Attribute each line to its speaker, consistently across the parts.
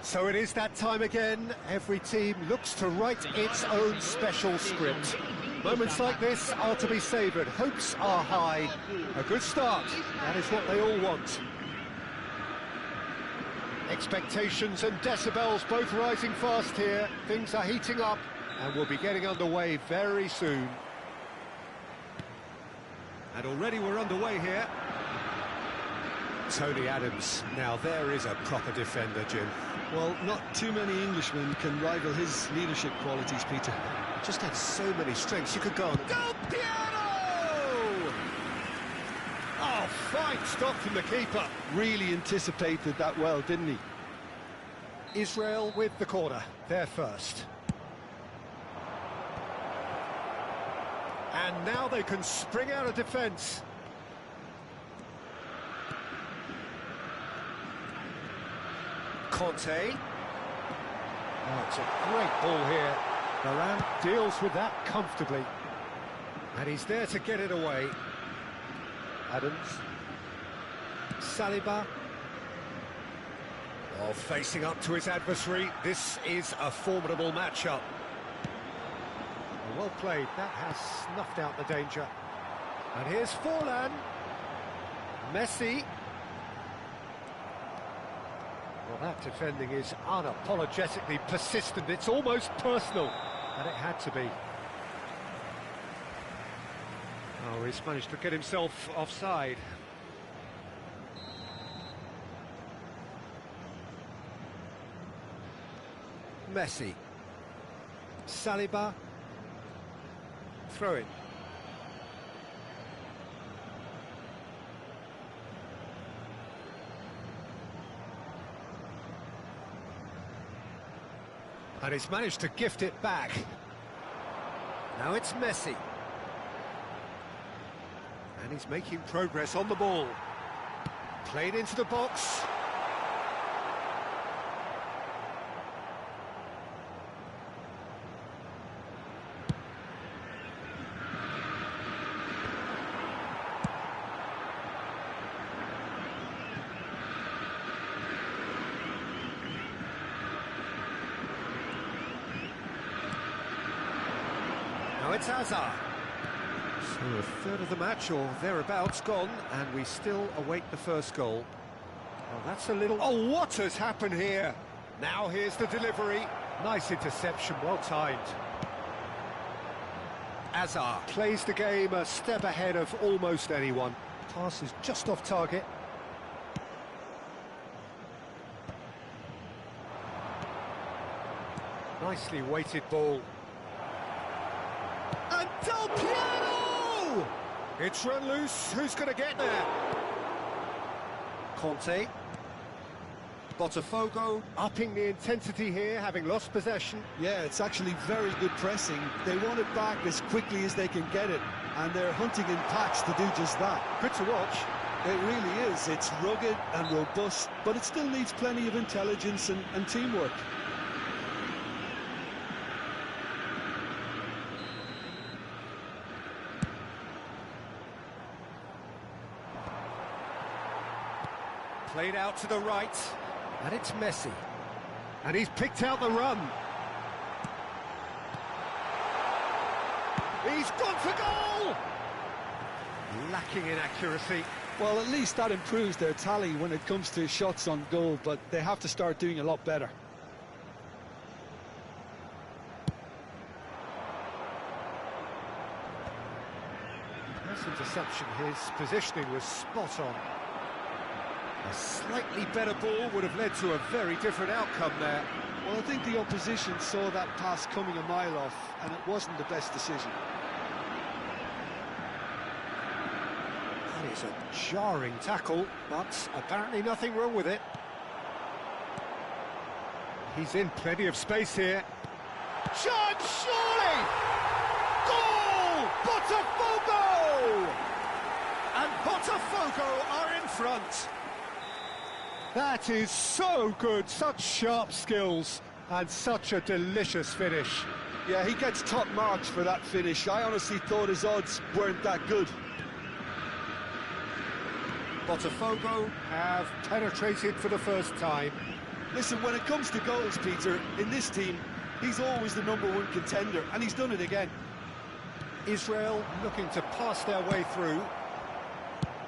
Speaker 1: So it is that time again. Every team looks to write its own special script. Moments like this are to be savoured. Hopes are high. A good start. That is what they all want. Expectations and decibels both rising fast here. Things are heating up and we'll be getting underway very soon. And already we're underway here. Tony Adams. Now there is a proper defender, Jim.
Speaker 2: Well, not too many Englishmen can rival his leadership qualities, Peter.
Speaker 1: Just had so many strengths. You could go on. Del Piero! Oh, fine stop from the keeper.
Speaker 2: Really anticipated that well, didn't he?
Speaker 1: Israel with the corner. They're first. And now they can spring out of defence. Conte. Oh, it's a great ball here. Varane deals with that comfortably. And he's there to get it away. Adams. Saliba. Oh, facing up to his adversary. This is a formidable matchup. Well played. That has snuffed out the danger. And here's Forlan. Messi. Well, that defending is unapologetically persistent. It's almost personal, and it had to be. Oh, he's managed to get himself offside. Messi. Saliba. Throw in. And he's managed to gift it back. Now it's Messi. And he's making progress on the ball. Played into the box. Now it's Hazard. So a third of the match or thereabouts gone, and we still await the first goal. Well, that's a little... Oh, what has happened here? Now here's the delivery. Nice interception, well timed. Hazard plays the game a step ahead of almost anyone. Pass is just off target. Nicely weighted ball. And Del Piero! It's run loose. Who's going to get there? Conte. Botafogo upping the intensity here, having lost possession.
Speaker 2: Yeah, it's actually very good pressing. They want it back as quickly as they can get it, and they're hunting in packs to do just that.
Speaker 1: Good to watch.
Speaker 2: It really is. It's rugged and robust, but it still needs plenty of intelligence and teamwork.
Speaker 1: Played out to the right, and it's Messi. And he's picked out the run. He's gone for goal! Lacking in accuracy.
Speaker 2: Well, at least that improves their tally when it comes to shots on goal, but they have to start doing a lot better.
Speaker 1: Nice interception. His positioning was spot on. A slightly better ball would have led to a very different outcome there.
Speaker 2: Well, I think the opposition saw that pass coming a mile off, and it wasn't the best decision.
Speaker 1: That is a jarring tackle, but apparently nothing wrong with it. He's in plenty of space here. Shot, surely! Goal! Botafogo! And Botafogo are in front. That is so good, such sharp skills, and such a delicious finish.
Speaker 2: Yeah, he gets top marks for that finish. I honestly thought his odds weren't that good.
Speaker 1: Botafogo have penetrated for the first time.
Speaker 2: Listen, when it comes to goals, Peter, in this team, he's always the #1 contender, and he's done it again.
Speaker 1: Israel looking to pass their way through.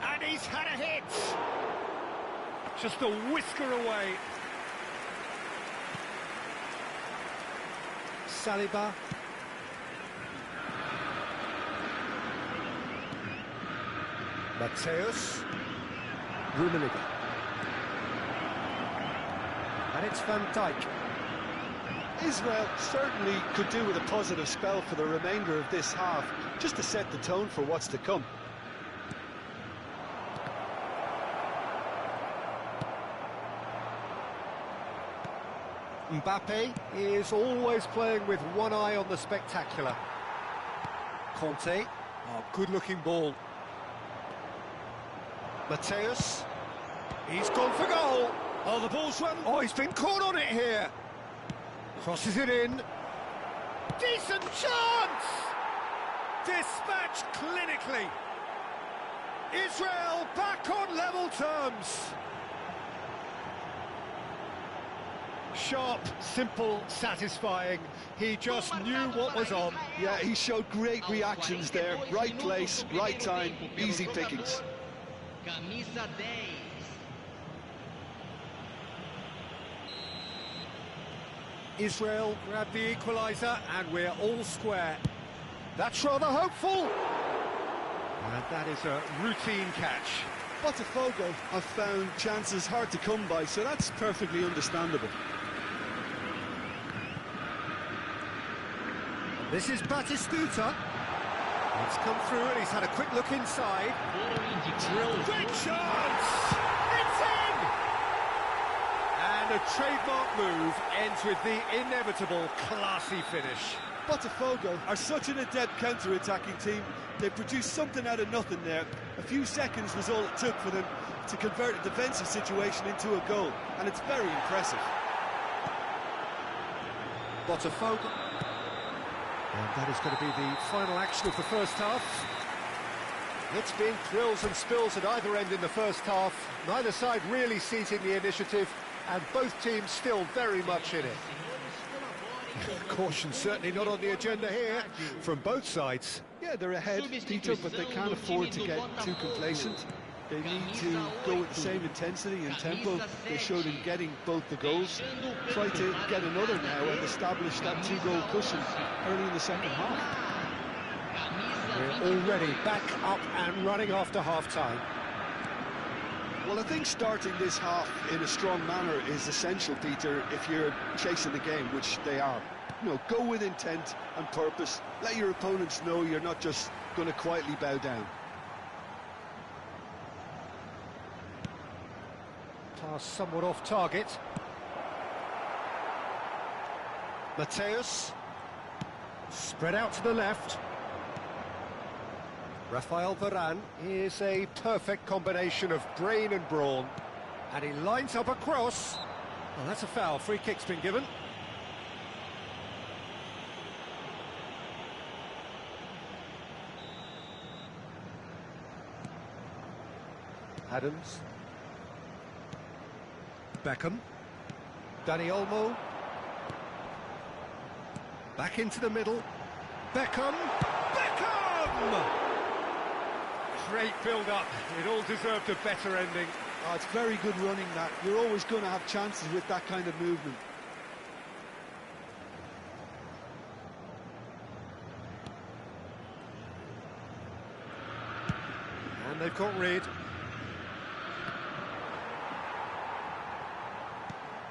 Speaker 1: And he's had a hit! Just a whisker away. Saliba. Mateus. Rummenigge. And it's Van Dijk.
Speaker 2: Israel certainly could do with a positive spell for the remainder of this half, just to set the tone for what's to come.
Speaker 1: Mbappe is always playing with one eye on the spectacular. Conte, oh, good-looking ball. Mateus, he's gone for goal.
Speaker 2: Oh, the ball's run.
Speaker 1: Oh, he's been caught on it here. Crosses it in. Decent chance! Dispatched clinically. Israel back on level terms. Sharp, simple, satisfying. He just knew what was on.
Speaker 2: Yeah, he showed great reactions there. Right place, right time, easy pickings.
Speaker 1: Israel grabbed the equaliser and we're all square. That's rather hopeful. And that is a routine catch.
Speaker 2: Botafogo have found chances hard to come by, so that's perfectly understandable.
Speaker 1: This is Batistuta. It's come through and he's had a quick look inside. Great chance! It's in! And a trademark move ends with the inevitable classy finish.
Speaker 2: Botafogo are such an adept counter-attacking team. They produced something out of nothing there. A few seconds was all it took for them to convert a defensive situation into a goal, and it's very impressive.
Speaker 1: Botafogo. And that is going to be the final action of the first half. It's been thrills and spills at either end in the first half. Neither side really seizing the initiative, and both teams still very much in it. Caution certainly not on the agenda here from both sides.
Speaker 2: Yeah, they're ahead, Peter, but they can't afford to get too complacent. They need to go with the same intensity and tempo they showed in getting both the goals. Try to get another now and establish that two-goal cushion early in the second half.
Speaker 1: We're already back up and running after half-time.
Speaker 2: Well, I think starting this half in a strong manner is essential, Peter, if you're chasing the game, which they are. You know, go with intent and purpose. Let your opponents know you're not just going to quietly bow down.
Speaker 1: Pass somewhat off target. Mateus. Spread out to the left. Rafael Varane is a perfect combination of brain and brawn. And he lines up a cross. Well, that's a foul. Free kick's been given. Adams. Beckham. Dani Olmo. Back into the middle. Beckham. Beckham! Great build-up. It all deserved a better ending.
Speaker 2: Oh, it's very good running, that. You're always going to have chances with that kind of movement.
Speaker 1: And they've got rid.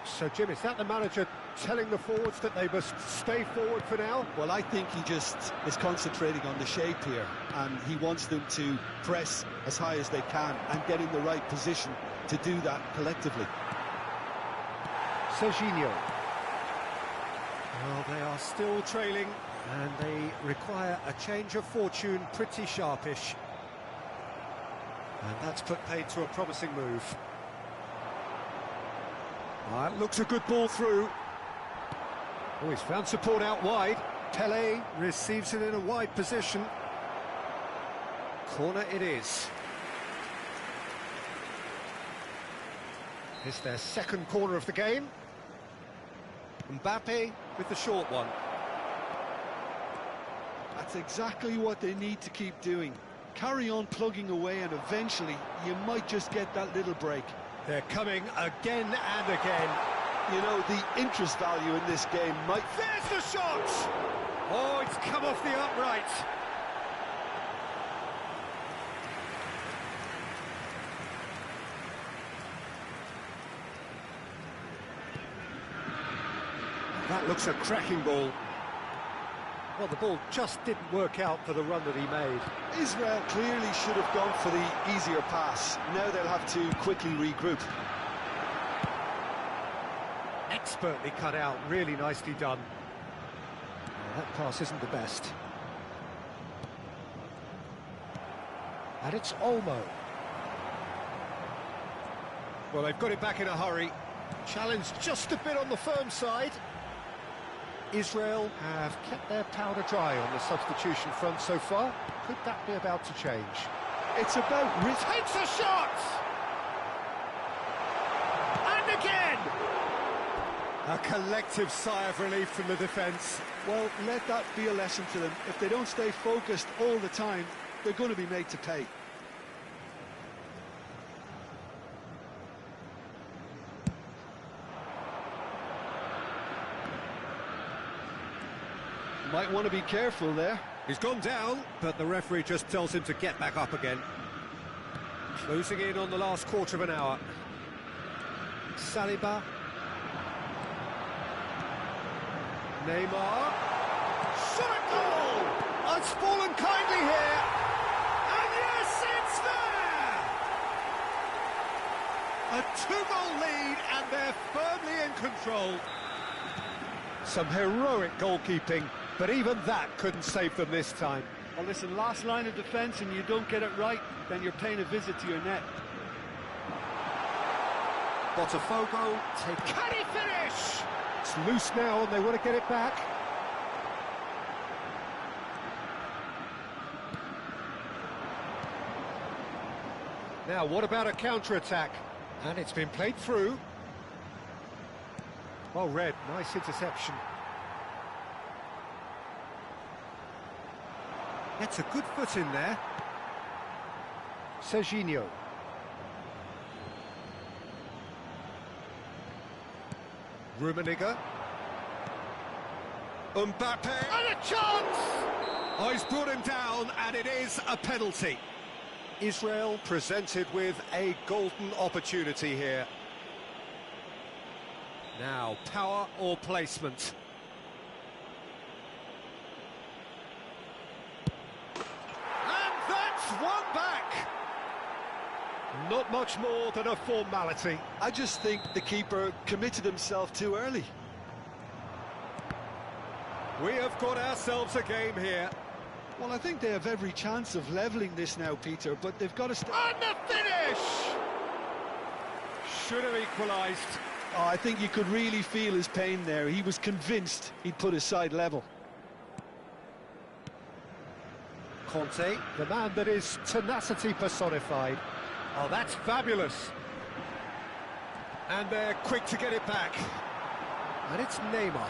Speaker 1: So, Jim, is that the manager telling the forwards that they must stay forward for now?
Speaker 2: Well, I think he just is concentrating on the shape here, and he wants them to press as high as they can and get in the right position to do that collectively.
Speaker 1: Serginho. Well, they are still trailing, and they require a change of fortune pretty sharpish. And that's put paid to a promising move. That looks a good ball through. Oh, he's found support out wide. Pelé receives it in a wide position. Corner it is. It's their second corner of the game. Mbappe with the short one.
Speaker 2: That's exactly what they need to keep doing. Carry on plugging away and eventually you might just get that little break.
Speaker 1: They're coming again and again.
Speaker 2: You know, the interest value in this game might...
Speaker 1: There's the shot! Oh, it's come off the upright. That looks a cracking ball. Well, the ball just didn't work out for the run that he made.
Speaker 2: Israel clearly should have gone for the easier pass. Now they'll have to quickly regroup.
Speaker 1: Expertly cut out, really nicely done. Well, that pass isn't the best. And it's Olmo. Well, they've got it back in a hurry. Challenge just a bit on the firm side. Israel have kept their powder dry on the substitution front so far. Could that be about to change?
Speaker 2: It's about...
Speaker 1: Takes a shot! And again! A collective sigh of relief from the defence.
Speaker 2: Well, let that be a lesson to them. If they don't stay focused all the time, they're going to be made to pay. Might want to be careful there.
Speaker 1: He's gone down, but the referee just tells him to get back up again. Closing in on the last quarter of an hour. Saliba. Neymar. Shot a goal! Oh, it's fallen kindly here. And yes, it's there! A two-goal lead, and they're firmly in control. Some heroic goalkeeping, but even that couldn't save them this time.
Speaker 2: Well, listen, last line of defence and you don't get it right, then you're paying a visit to your net.
Speaker 1: Botafogo take... Can he finish? It's loose now and they want to get it back. Now, what about a counter-attack? And it's been played through. Well read, nice interception. Gets a good foot in there. Serginho. Rummenigge. Mbappe. And a chance! Oh, he's brought him down, and it is a penalty. Israel presented with a golden opportunity here. Now, power or placement? And that's one back! Not much more than a formality.
Speaker 2: I just think the keeper committed himself too early.
Speaker 1: We have got ourselves a game here.
Speaker 2: Well, I think they have every chance of levelling this now, Peter, but they've got to...
Speaker 1: And the finish! Should have equalised.
Speaker 2: Oh, I think you could really feel his pain there. He was convinced he'd put his side level.
Speaker 1: Conte, the man that is tenacity personified. Oh, that's fabulous. And they're quick to get it back. And it's Neymar.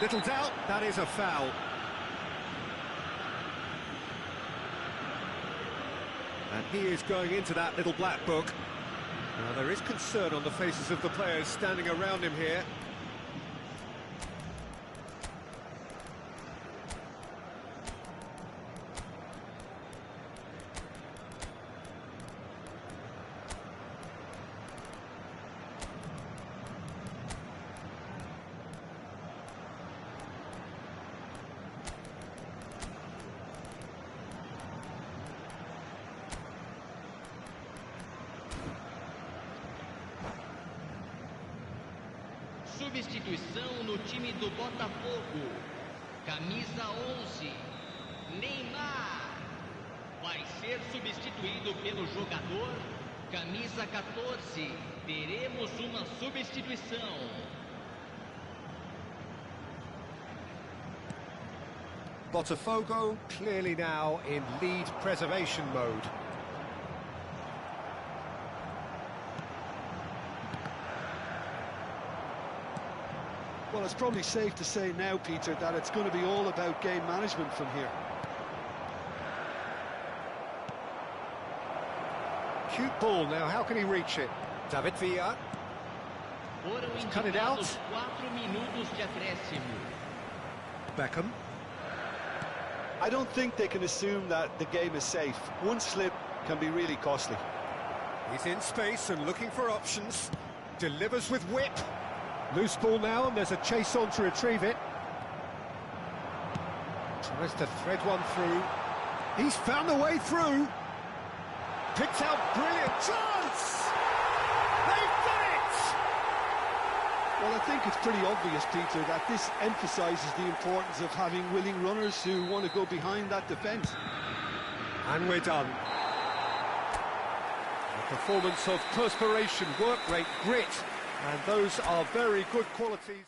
Speaker 1: Little doubt, that is a foul. And he is going into that little black book. Now, there is concern on the faces of the players standing around him here.
Speaker 3: Substituição no time do Botafogo. Camisa 11, Neymar. Vai ser substituído pelo jogador. Camisa 14. Teremos uma substituição.
Speaker 1: Botafogo clearly now in lead preservation mode.
Speaker 2: Well, Well, it's probably safe to say now, Peter, that it's going to be all about game management from here.
Speaker 1: Cute ball now, how can he reach it? David Villa.
Speaker 3: Foram
Speaker 1: Cut it out.
Speaker 3: indicados 4 minutos de acréscimo.
Speaker 1: Beckham.
Speaker 2: I don't think they can assume that the game is safe. One slip can be really costly.
Speaker 1: He's in space and looking for options. Delivers with whip. Loose ball now, and there's a chase on to retrieve it. Tries to thread one through. He's found the way through. Picked out, brilliant chance! They've done it!
Speaker 2: Well, I think it's pretty obvious, Peter, that this emphasises the importance of having willing runners who want to go behind that defence.
Speaker 1: And we're done. A performance of perspiration, work rate, grit, and those are very good qualities.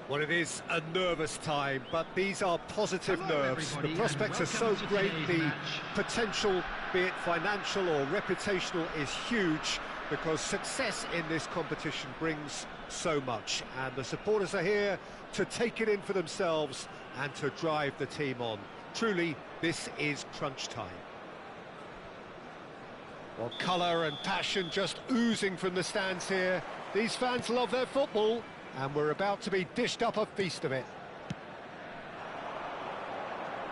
Speaker 1: Well, it is a nervous time, but these are positive nerves. The prospects are so great, the potential, be it financial or reputational, is huge. because success in this competition brings so much, and the supporters are here to take it in for themselves and to drive the team on. Truly, this is crunch time. Well, colour and passion just oozing from the stands here. These fans love their football, and we're about to be dished up a feast of it.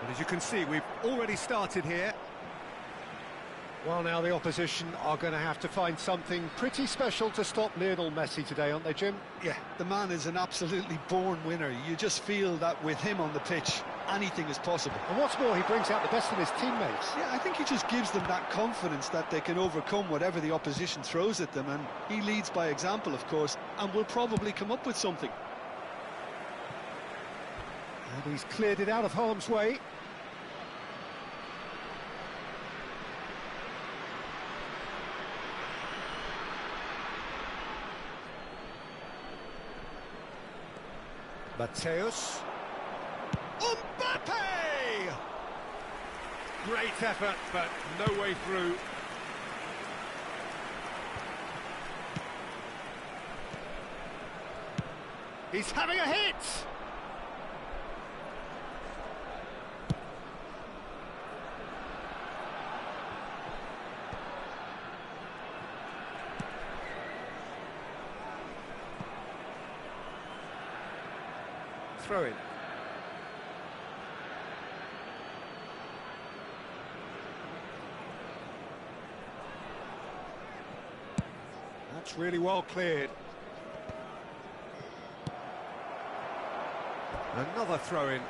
Speaker 1: But as you can see, we've already started here. Well, now the opposition are going to have to find something pretty special to stop Lionel Messi today, aren't they, Jim?
Speaker 2: Yeah, the man is an absolutely born winner. You just feel that with him on the pitch, anything is possible.
Speaker 1: And what's more, he brings out the best in his teammates.
Speaker 2: Yeah, I think he just gives them that confidence that they can overcome whatever the opposition throws at them, and he leads by example, of course, and will probably come up with something.
Speaker 1: And he's cleared it out of harm's way. Mateus. Mbappe! Great effort, but no way through. He's having a hit! Throw in. That's really well cleared. Another throw in.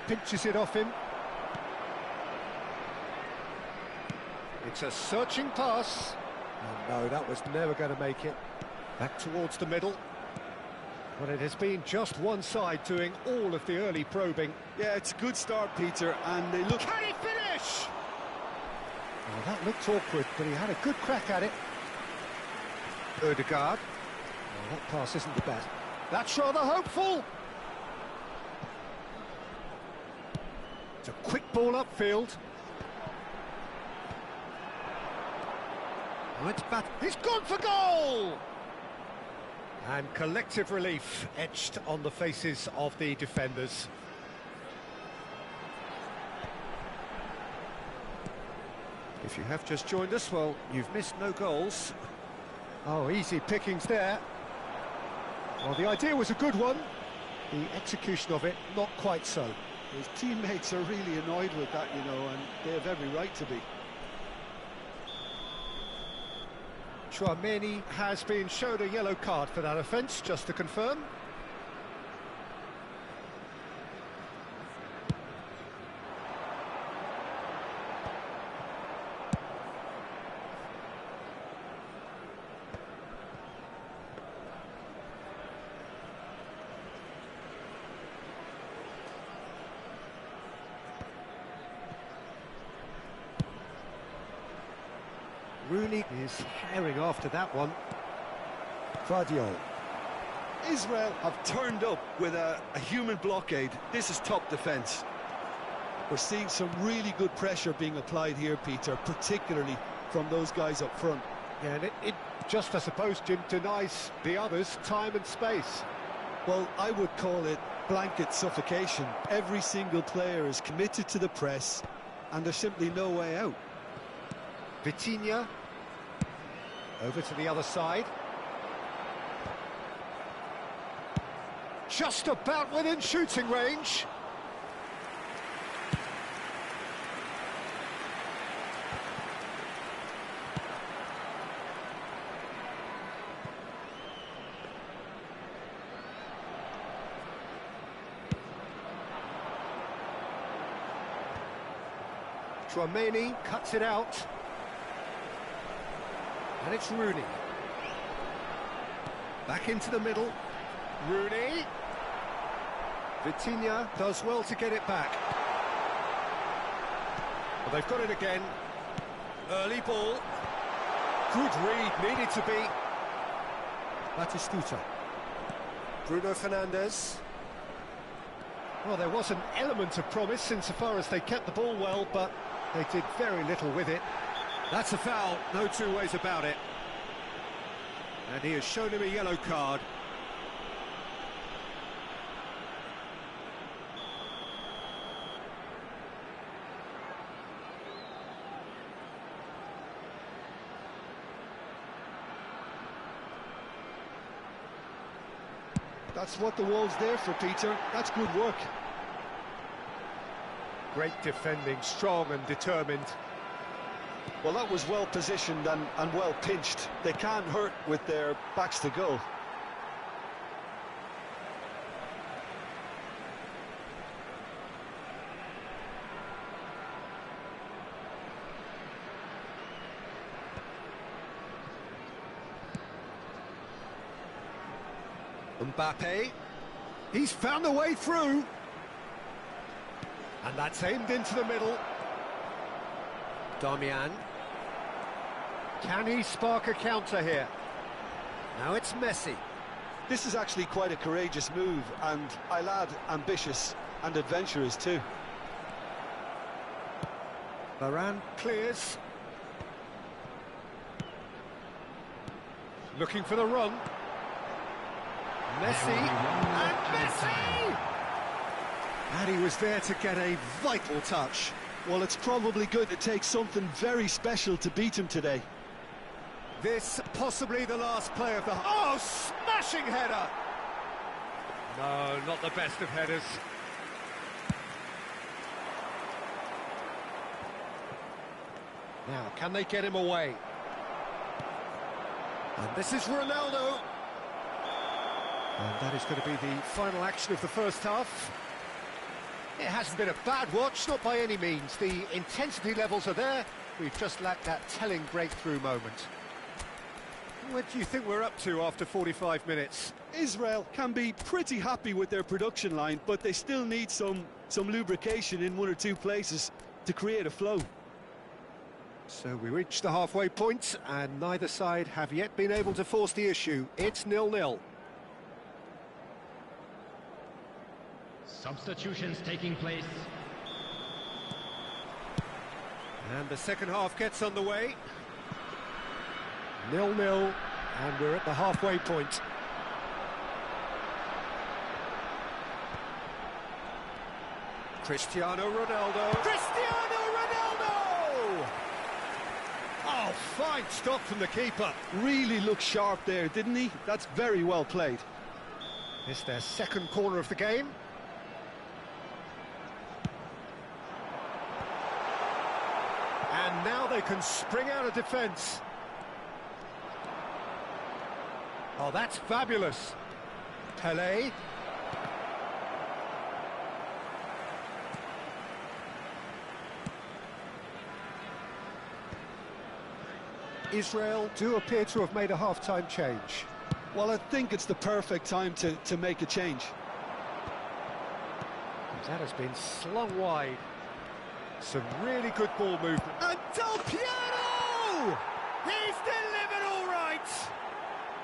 Speaker 1: Pinches it off him. It's a searching pass. Oh no, that was never going to make it. Back towards the middle. But it has been just one side doing all of the early probing.
Speaker 2: Yeah, it's a good start, Peter, and they look...
Speaker 1: Can he finish? Oh, that looked awkward, but he had a good crack at it. Ødegaard. Oh, that pass isn't the best. That's rather hopeful. It's a quick ball upfield. Oh, it's back. He's gone for goal! And collective relief etched on the faces of the defenders. If you have just joined us, well, you've missed no goals. Oh, easy pickings there. Well, the idea was a good one. The execution of it, not quite so.
Speaker 2: His teammates are really annoyed with that, you know, and they have every right to be.
Speaker 1: Chouameni has been shown a yellow card for that offence, just to confirm. Rooney is herring after that one. Guardiola.
Speaker 2: Israel have turned up with a human blockade. This is top defence. We're seeing some really good pressure being applied here, Peter, particularly from those guys up front.
Speaker 1: Yeah, and it just, I suppose, Jim, denies the others time and space.
Speaker 2: Well, I would call it blanket suffocation. Every single player is committed to the press, and there's simply no way out.
Speaker 1: Vitinha, over to the other side. Just about within shooting range. Chouameni cuts it out. And it's Rooney. Back into the middle. Rooney. Vitinha does well to get it back. Well, they've got it again. Early ball. Good read, needed to be. Batistuta. Bruno Fernandes. Well, there was an element of promise insofar as they kept the ball well, but they did very little with it. That's a foul, no two ways about it. And he has shown him a yellow card.
Speaker 2: That's what the wall's there for, Peter. That's good work.
Speaker 1: Great defending, strong and determined.
Speaker 2: Well, that was well positioned and well pinched. They can't hurt with their backs to goal.
Speaker 1: Mbappe, he's found a way through. And that's aimed into the middle. Darmian. Can he spark a counter here? Now it's Messi.
Speaker 2: This is actually quite a courageous move, and I'll add ambitious and adventurous too.
Speaker 1: Varane clears. Looking for the run. Messi, and Messi! And he was there to get a vital touch.
Speaker 2: Well, it's probably going to take something very special to beat him today.
Speaker 1: This possibly the last play of the... Oh, smashing header! No, not the best of headers. Now, can they get him away? And this is Ronaldo. And that is going to be the final action of the first half. It hasn't been a bad watch, not by any means. The intensity levels are there. We've just lacked that telling breakthrough moment. What do you think we're up to after 45 minutes?
Speaker 2: Israel can be pretty happy with their production line, but they still need some lubrication in one or two places to create a flow.
Speaker 1: So we reach the halfway point, and neither side have yet been able to force the issue. It's 0-0.
Speaker 3: Substitutions taking place.
Speaker 1: And the second half gets underway. 0-0, and we're at the halfway point. Cristiano Ronaldo. Cristiano Ronaldo! Oh, fine stop from the keeper.
Speaker 2: Really looked sharp there, didn't he? That's very well played.
Speaker 1: It's their second corner of the game. And now they can spring out of defence. Oh, that's fabulous. Pelé. Israel do appear to have made a half-time change.
Speaker 2: Well, I think it's the perfect time to make a change.
Speaker 1: That has been slung wide. Some really good ball movement. And Del Piero! He's delivered all right!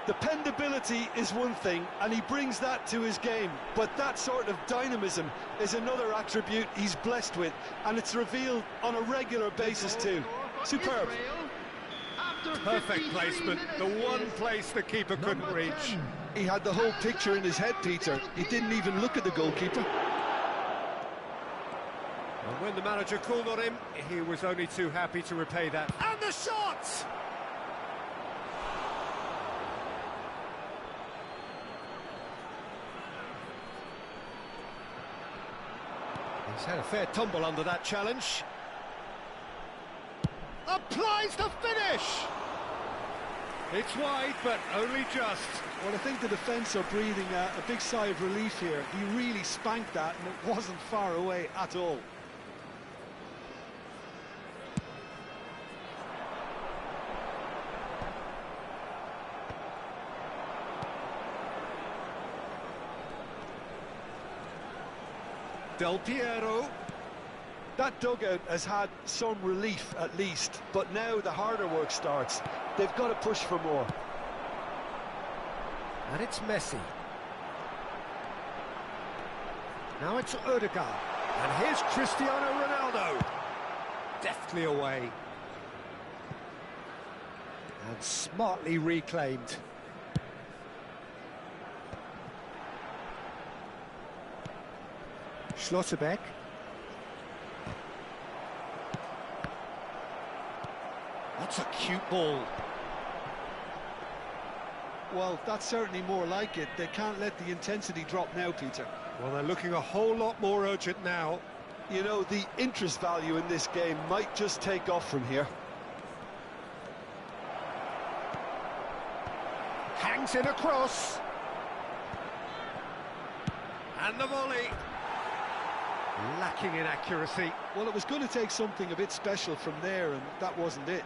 Speaker 2: Dependability is one thing, and he brings that to his game, but that sort of dynamism is another attribute he's blessed with, and it's revealed on a regular basis too. Superb.
Speaker 1: Perfect placement, the one place the keeper couldn't reach.
Speaker 2: He had the whole picture in his head, Peter. He didn't even look at the goalkeeper.
Speaker 1: And when the manager called on him, he was only too happy to repay that. And the shot! He's had a fair tumble under that challenge. Applies the finish! It's wide, but only just.
Speaker 2: Well, I think the defence are breathing a big sigh of relief here. He really spanked that, and it wasn't far away at all.
Speaker 1: Del Piero.
Speaker 2: That dugout has had some relief at least, but now the harder work starts. They've got to push for more.
Speaker 1: And it's Messi. Now it's Odegaard. And here's Cristiano Ronaldo. Deftly away. And smartly reclaimed. Schlotterbeck. That's a cute ball.
Speaker 2: Well, that's certainly more like it. They can't let the intensity drop now, Peter.
Speaker 1: Well, they're looking a whole lot more urgent now.
Speaker 2: You know, the interest value in this game might just take off from here.
Speaker 1: Hangs it across. And the volley. Lacking in accuracy.
Speaker 2: Well, it was going to take something a bit special from there, and that wasn't it.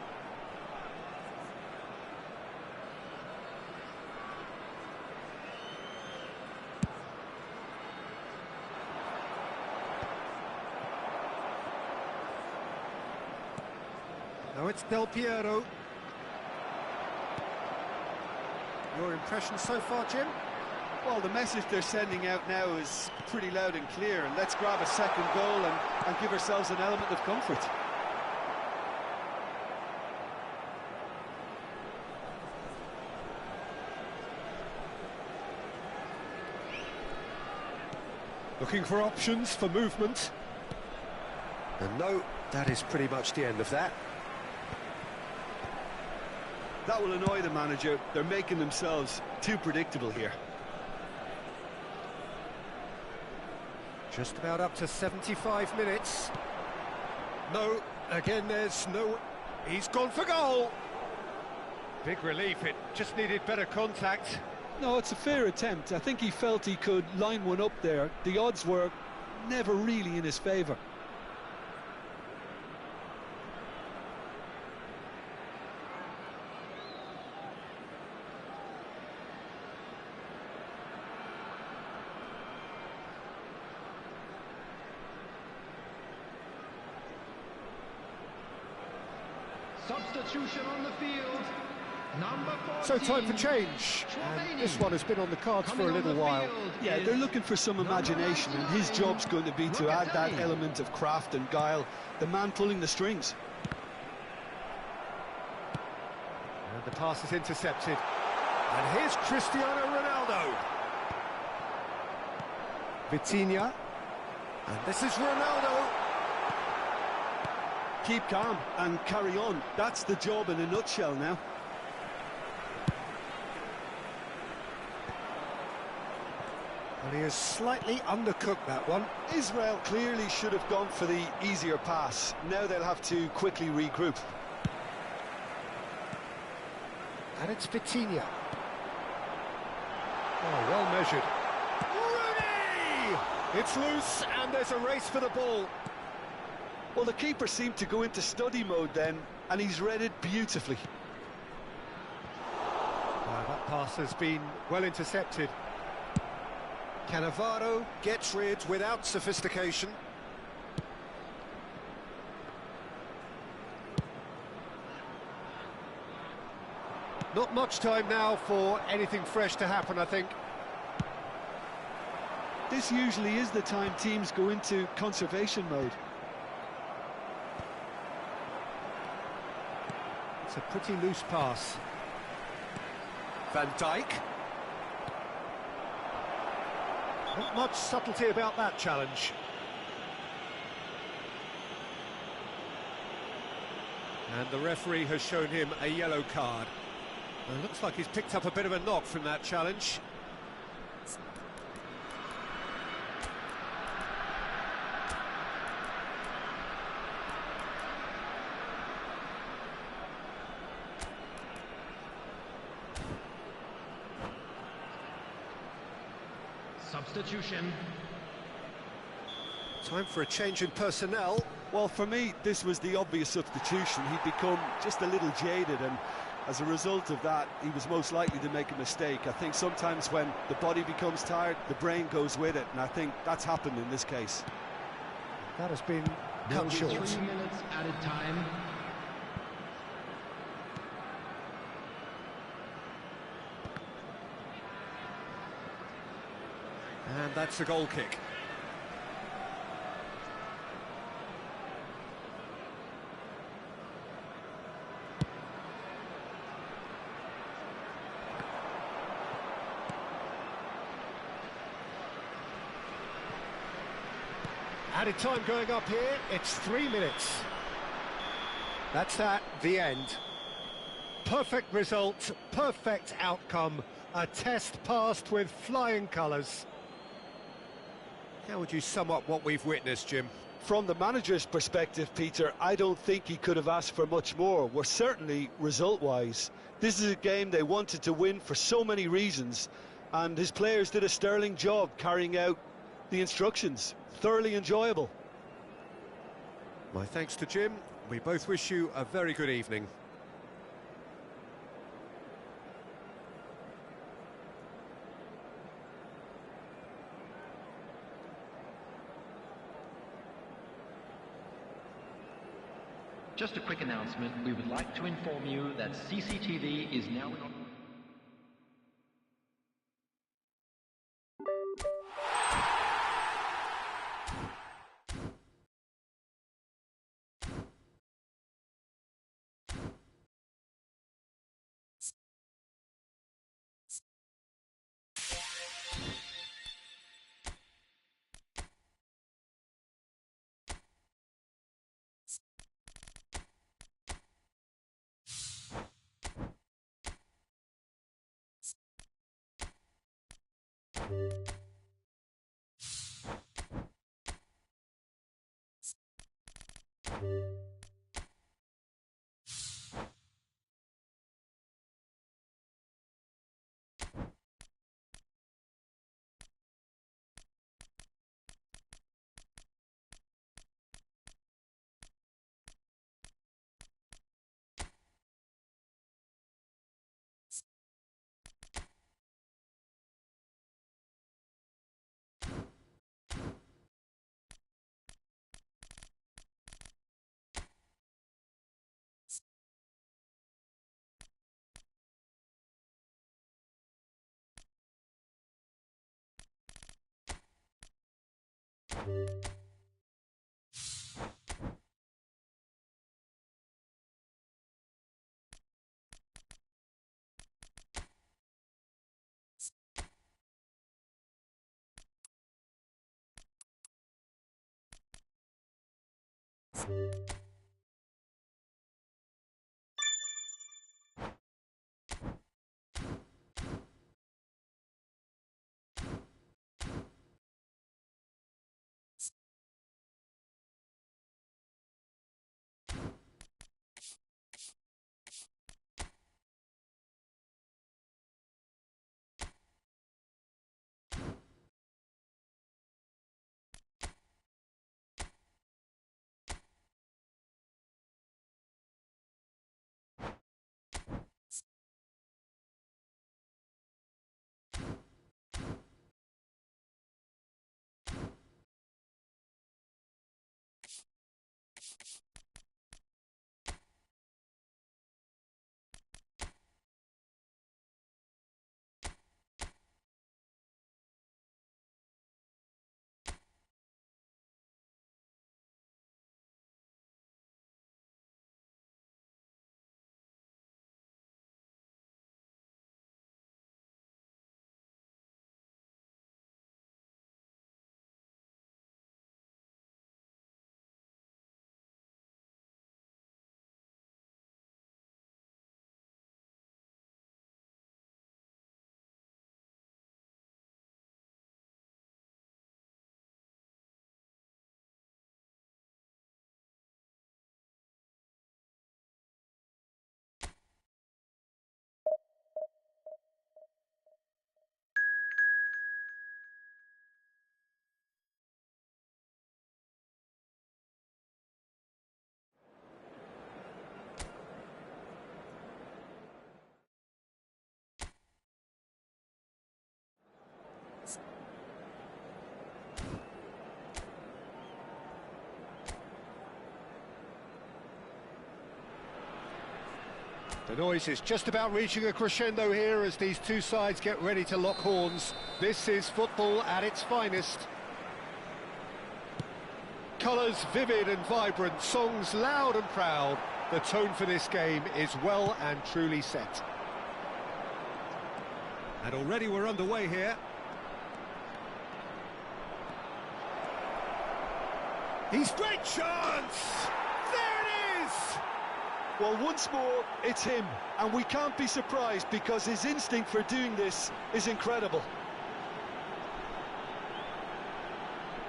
Speaker 1: Now it's Del Piero. Your impression so far, Jim?
Speaker 2: Well, the message they're sending out now is pretty loud and clear, and let's grab a second goal and give ourselves an element of comfort.
Speaker 1: Looking for options for movement. And no, that is pretty much the end of that.
Speaker 2: That will annoy the manager. They're making themselves too predictable here.
Speaker 1: Just about up to 75 minutes. No, again there's no... He's gone for goal! Big relief, it just needed better contact.
Speaker 2: No, it's a fair attempt. I think he felt he could line one up there. The odds were never really in his favour.
Speaker 3: Substitution on the field. Number 14.
Speaker 1: So time for change. And this one has been on the cards for a little while.
Speaker 2: Yeah, they're looking for some imagination, and his job's going to be to add that element of craft and guile. The man pulling the strings.
Speaker 1: And the pass is intercepted. And here's Cristiano Ronaldo. Vitinha. And this is Ronaldo.
Speaker 2: Keep calm and carry on. That's the job in a nutshell now.
Speaker 1: Well, he has slightly undercooked that one.
Speaker 2: Israel clearly should have gone for the easier pass. Now they'll have to quickly regroup.
Speaker 1: And it's Vitinha. Oh, well measured. Rooney! It's loose, and there's a race for the ball.
Speaker 2: Well, the keeper seemed to go into study mode then, and he's read it beautifully.
Speaker 1: That pass has been well intercepted. Cannavaro gets rid without sophistication. Not much time now for anything fresh to happen, I think.
Speaker 2: This usually is the time teams go into conservation mode.
Speaker 1: It's a pretty loose pass. Van Dijk. Not much subtlety about that challenge. And the referee has shown him a yellow card. And it looks like he's picked up a bit of a knock from that challenge.
Speaker 3: Substitution.
Speaker 1: Time for a change in personnel.
Speaker 2: Well, for me, this was the obvious substitution. He'd become just a little jaded, and as a result of that, he was most likely to make a mistake. I think sometimes when the body becomes tired, the brain goes with it, and I think that's happened in this case.
Speaker 1: That has been cut short.
Speaker 3: 3 minutes added time.
Speaker 1: And that's a goal kick. Added time going up here, it's 3 minutes. That's that, the end. Perfect result, perfect outcome, a test passed with flying colours. How would you sum up what we've witnessed, Jim?
Speaker 2: From the manager's perspective, Peter, I don't think he could have asked for much more. Well, certainly result-wise. This is a game they wanted to win for so many reasons, and his players did a sterling job carrying out the instructions. Thoroughly enjoyable.
Speaker 1: My thanks to Jim. We both wish you a very good evening.
Speaker 4: Just a quick announcement. We would like to inform you that CCTV is now in operation.
Speaker 1: The noise is just about reaching a crescendo here as these two sides get ready to lock horns. This is football at its finest. Colours vivid and vibrant, songs loud and proud. The tone for this game is well and truly set. And already we're underway here. He's great chance! There it is!
Speaker 2: Well, once more, it's him, and we can't be surprised because his instinct for doing this is incredible.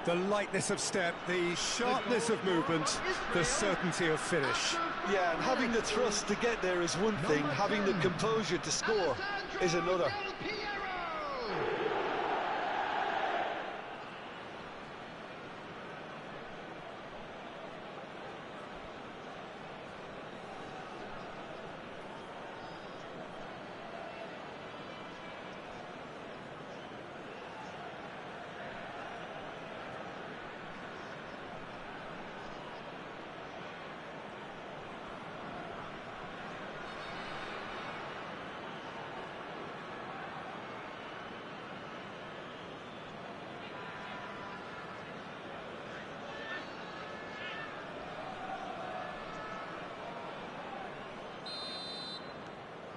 Speaker 1: The lightness of step, the sharpness of movement, the certainty of finish.
Speaker 2: Yeah, and having the thrust to get there is one thing, having the composure to score is another.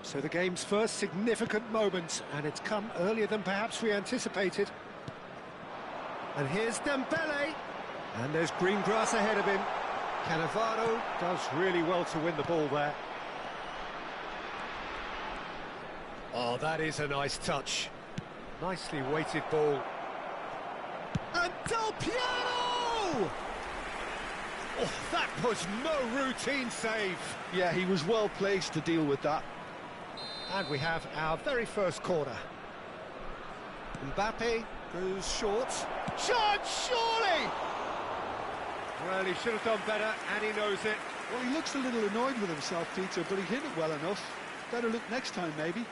Speaker 1: So the game's first significant moment, and it's come earlier than perhaps we anticipated. And here's Dembele, and there's green grass ahead of him. Cannavaro does really well to win the ball there. Oh, that is a nice touch. Nicely weighted ball. And Del Piero! Oh, that was no routine save.
Speaker 2: Yeah, he was well placed to deal with that.
Speaker 1: And we have our very first corner. Mbappe goes short. Shot, surely! Well, he should have done better, and he knows it.
Speaker 2: Well, he looks a little annoyed with himself, Peter, but he hit it well enough. Better look next time, maybe.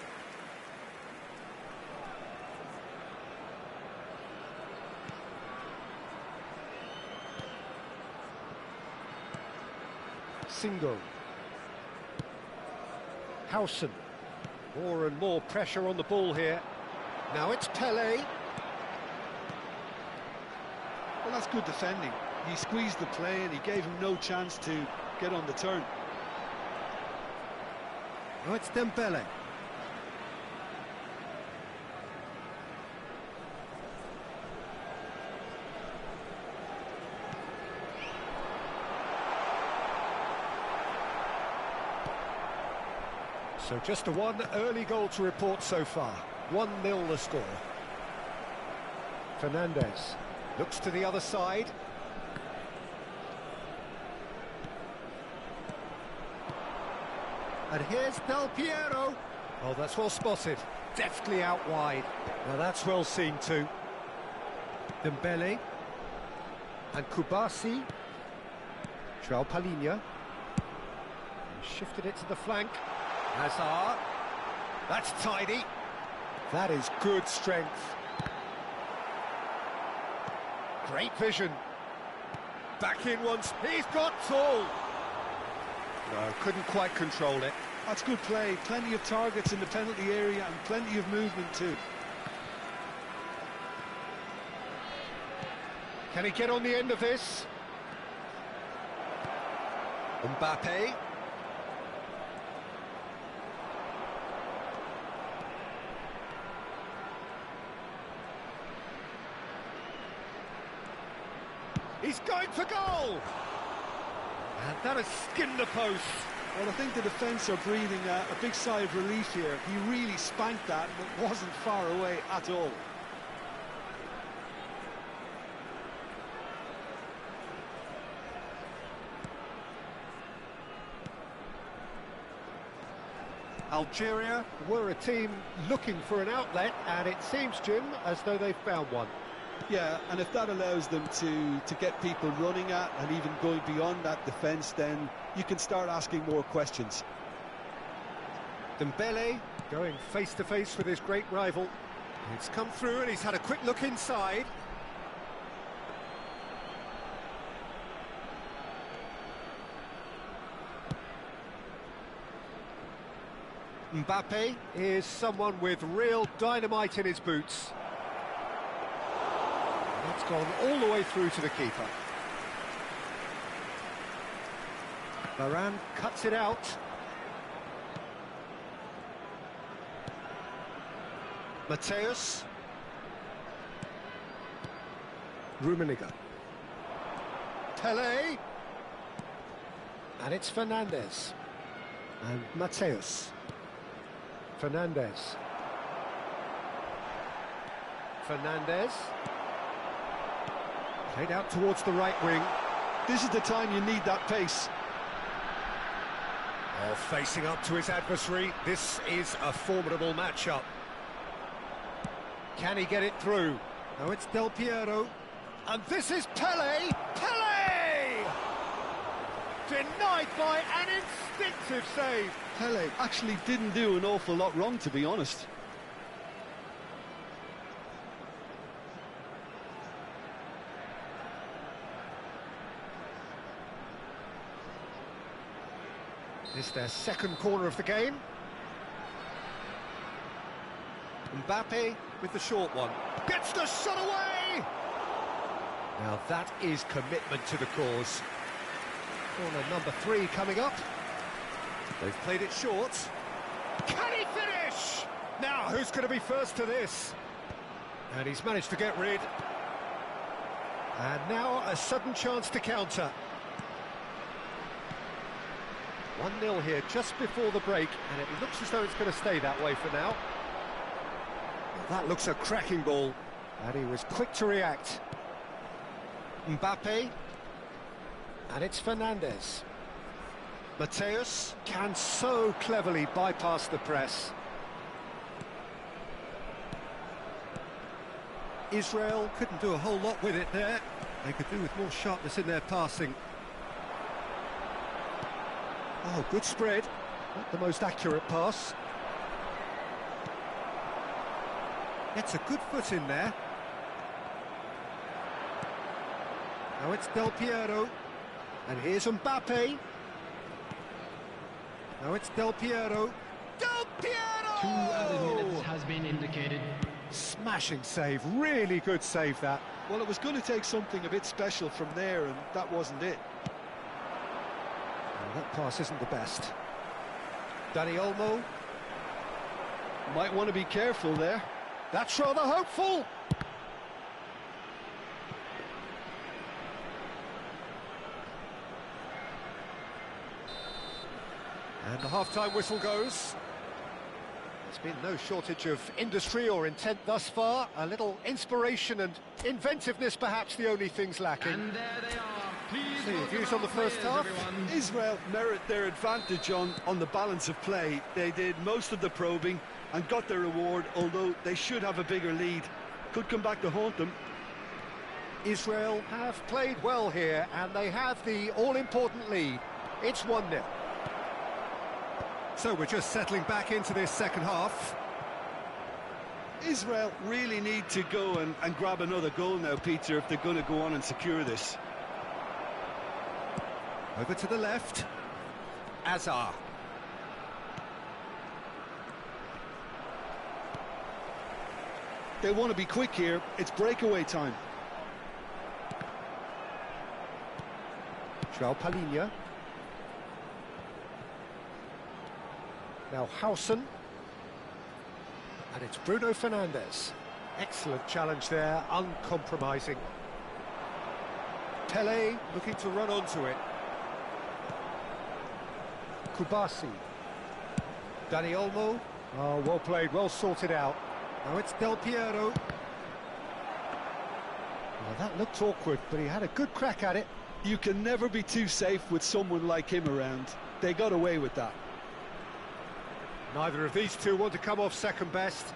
Speaker 1: Singo. Howson. More and more pressure on the ball here. Now it's Pele.
Speaker 2: Well, that's good defending. He squeezed the play and he gave him no chance to get on the turn.
Speaker 1: Now it's Dembele. So just the one early goal to report so far. 1-0 the score. Fernandez looks to the other side. And here's Del Piero. Oh, that's well spotted. Deftly out wide. Now that's well seen too. Dembele. And Kubasi. João Palhinha. Shifted it to the flank. Hazard. That's tidy. That is good strength. Great vision. Back in once. He's got tall. No, couldn't quite control it.
Speaker 2: That's good play. Plenty of targets in the penalty area and plenty of movement too.
Speaker 1: Can he get on the end of this? Mbappe. He's going for goal! And that has skimmed the post.
Speaker 2: Well, I think the defence are breathing a big sigh of relief here. He really spanked that, and it wasn't far away at all.
Speaker 1: Algeria were a team looking for an outlet, and it seems, Jim, as though they've found one.
Speaker 2: Yeah, and if that allows them to get people running at and even going beyond that defence, then you can start asking more questions.
Speaker 1: Dembele going face-to-face with his great rival. It's come through and he's had a quick look inside. Mbappe is someone with real dynamite in his boots. It's gone all the way through to the keeper. Varane cuts it out. Mateus. Rummenigge. Pele. And it's Fernandez. And Mateus. Fernandez. Fernandez. Played out towards the right wing.
Speaker 2: This is the time you need that pace.
Speaker 1: Oh, facing up to his adversary. This is a formidable matchup. Can he get it through? Now it's Del Piero. And this is Pele! Pele! Denied by an instinctive save.
Speaker 2: Pele actually didn't do an awful lot wrong, to be honest.
Speaker 1: It's their second corner of the game. Mbappe with the short one. Gets the shot away! Now that is commitment to the cause. Corner number 3 coming up. They've played it short. Can he finish? Now, who's going to be first to this? And he's managed to get rid. And now a sudden chance to counter. 1-0 here just before the break, and it looks as though it's going to stay that way for now. Well, that looks a cracking ball, and he was quick to react. Mbappe, and it's Fernandez. Mateus can so cleverly bypass the press. Israel couldn't do a whole lot with it there. They could do with more sharpness in their passing. Oh, good spread. Not the most accurate pass. Gets a good foot in there. Now it's Del Piero. And here's Mbappe. Now it's Del Piero. Del Piero!
Speaker 3: 2 added minutes has been indicated.
Speaker 1: Smashing save. Really good save, that.
Speaker 2: Well, it was going to take something a bit special from there, and that wasn't it.
Speaker 1: Well, that pass isn't the best. Dani Olmo.
Speaker 2: Might want to be careful there.
Speaker 1: That's rather hopeful. And the half-time whistle goes. There's been no shortage of industry or intent thus far. A little inspiration and inventiveness, perhaps the only things lacking.
Speaker 3: And there they are. Please
Speaker 1: So your
Speaker 3: welcome
Speaker 1: views
Speaker 3: our
Speaker 1: on the first
Speaker 3: players,
Speaker 1: half?
Speaker 3: everyone.
Speaker 2: Israel merit their advantage on the balance of play. They did most of the probing and got their reward, although they should have a bigger lead. Could come back to haunt them.
Speaker 1: Israel have played well here, and they have the all-important lead. It's 1-0. So we're just settling back into this second half.
Speaker 2: Israel really need to go and grab another goal now, Peter, if they're going to go on and secure this.
Speaker 1: Over to the left. Azar.
Speaker 2: They want to be quick here. It's breakaway time.
Speaker 1: João Palhinha. Now Howson. And it's Bruno Fernandes. Excellent challenge there, uncompromising. Pele looking to run onto it. Kubasi. Dani Olmo. Oh, well played, well sorted out. Now it's Del Piero. Well, that looked awkward, but he had a good crack at it.
Speaker 2: You can never be too safe with someone like him around. They got away with that.
Speaker 1: Neither of these two want to come off second best.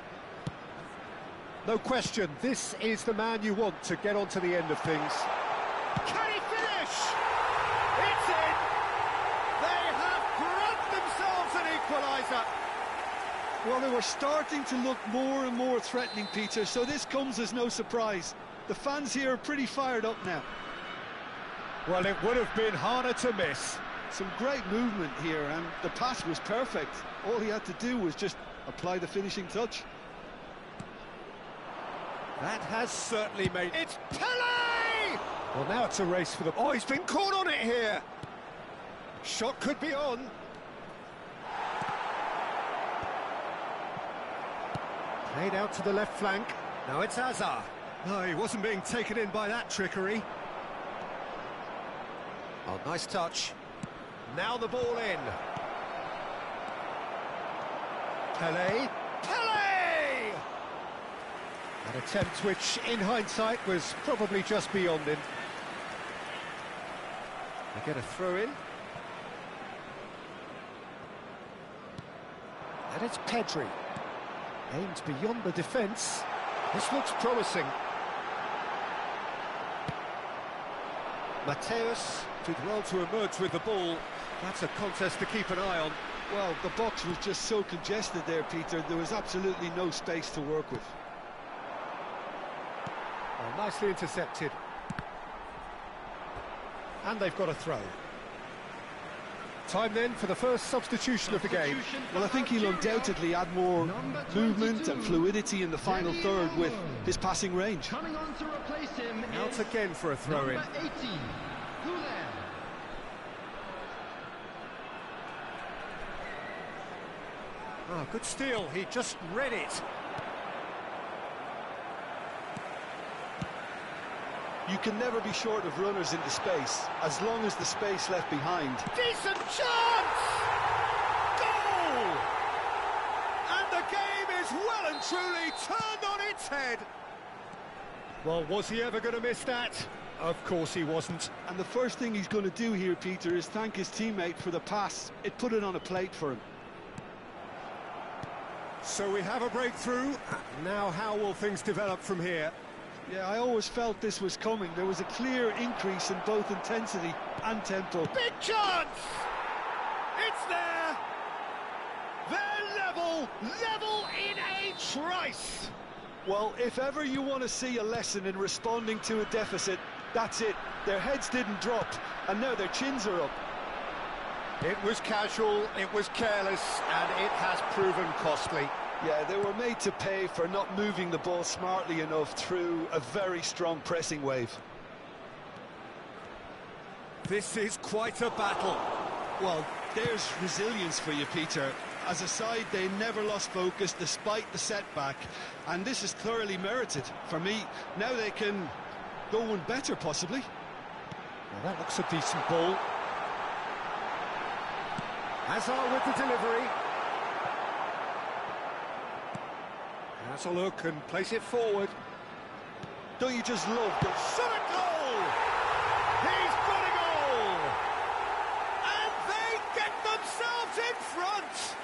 Speaker 1: No question, this is the man you want to get onto the end of things. Can he finish? It's in! They have grabbed themselves an equaliser.
Speaker 2: Well, they were starting to look more and more threatening, Peter, so this comes as no surprise. The fans here are pretty fired up now.
Speaker 1: Well, it would have been harder to miss.
Speaker 2: Some great movement here, and the pass was perfect. All he had to do was just apply the finishing touch.
Speaker 1: That has certainly made... It's Pele! Well, now it's a race for the... Oh, he's been caught on it here! Shot could be on. Played out to the left flank. Now it's Azar. No, he wasn't being taken in by that trickery. Oh, nice touch. Now the ball in. Pelé. Pelé! An attempt which, in hindsight, was probably just beyond him. They get a throw in. And it's Pedri. Aims beyond the defence. This looks promising. Mateus did well to emerge with the ball. That's a contest to keep an eye on.
Speaker 2: Well, the box was just so congested there, Peter. There was absolutely no space to work with.
Speaker 1: Oh, nicely intercepted. And they've got a throw. Time then for the first substitution of the game.
Speaker 2: Well, I think he'll undoubtedly add more movement and fluidity in the final third with his passing range.
Speaker 3: Coming on to replace him
Speaker 1: Out again for a throw-in.
Speaker 3: number 18, Gulen.
Speaker 1: Oh, good steal. He just read it.
Speaker 2: You can never be short of runners into space, as long as the space left behind.
Speaker 1: Decent chance! Goal! And the game is well and truly turned on its head. Well, was he ever going to miss that? Of course he wasn't.
Speaker 2: And the first thing he's going to do here, Peter, is thank his teammate for the pass. It put it on a plate for him.
Speaker 1: So we have a breakthrough. Now how will things develop from here?
Speaker 2: Yeah, I always felt this was coming. There was a clear increase in both intensity and tempo.
Speaker 1: Big chance! It's there! They're level in a trice!
Speaker 2: Well, if ever you want to see a lesson in responding to a deficit, that's it. Their heads didn't drop, and now their chins are up.
Speaker 1: It was casual, it was careless, and it has proven costly.
Speaker 2: Yeah, they were made to pay for not moving the ball smartly enough through a very strong pressing wave.
Speaker 1: This is quite a battle.
Speaker 2: Well, there's resilience for you, Peter. As a side, they never lost focus despite the setback, and this is thoroughly merited. For me, now they can go one better, possibly.
Speaker 1: Well, that looks a decent ball. Hazard with the delivery. Has a look and place it forward.
Speaker 2: Don't you just love the
Speaker 1: Shot a goal! He's got a goal! And they get themselves in front!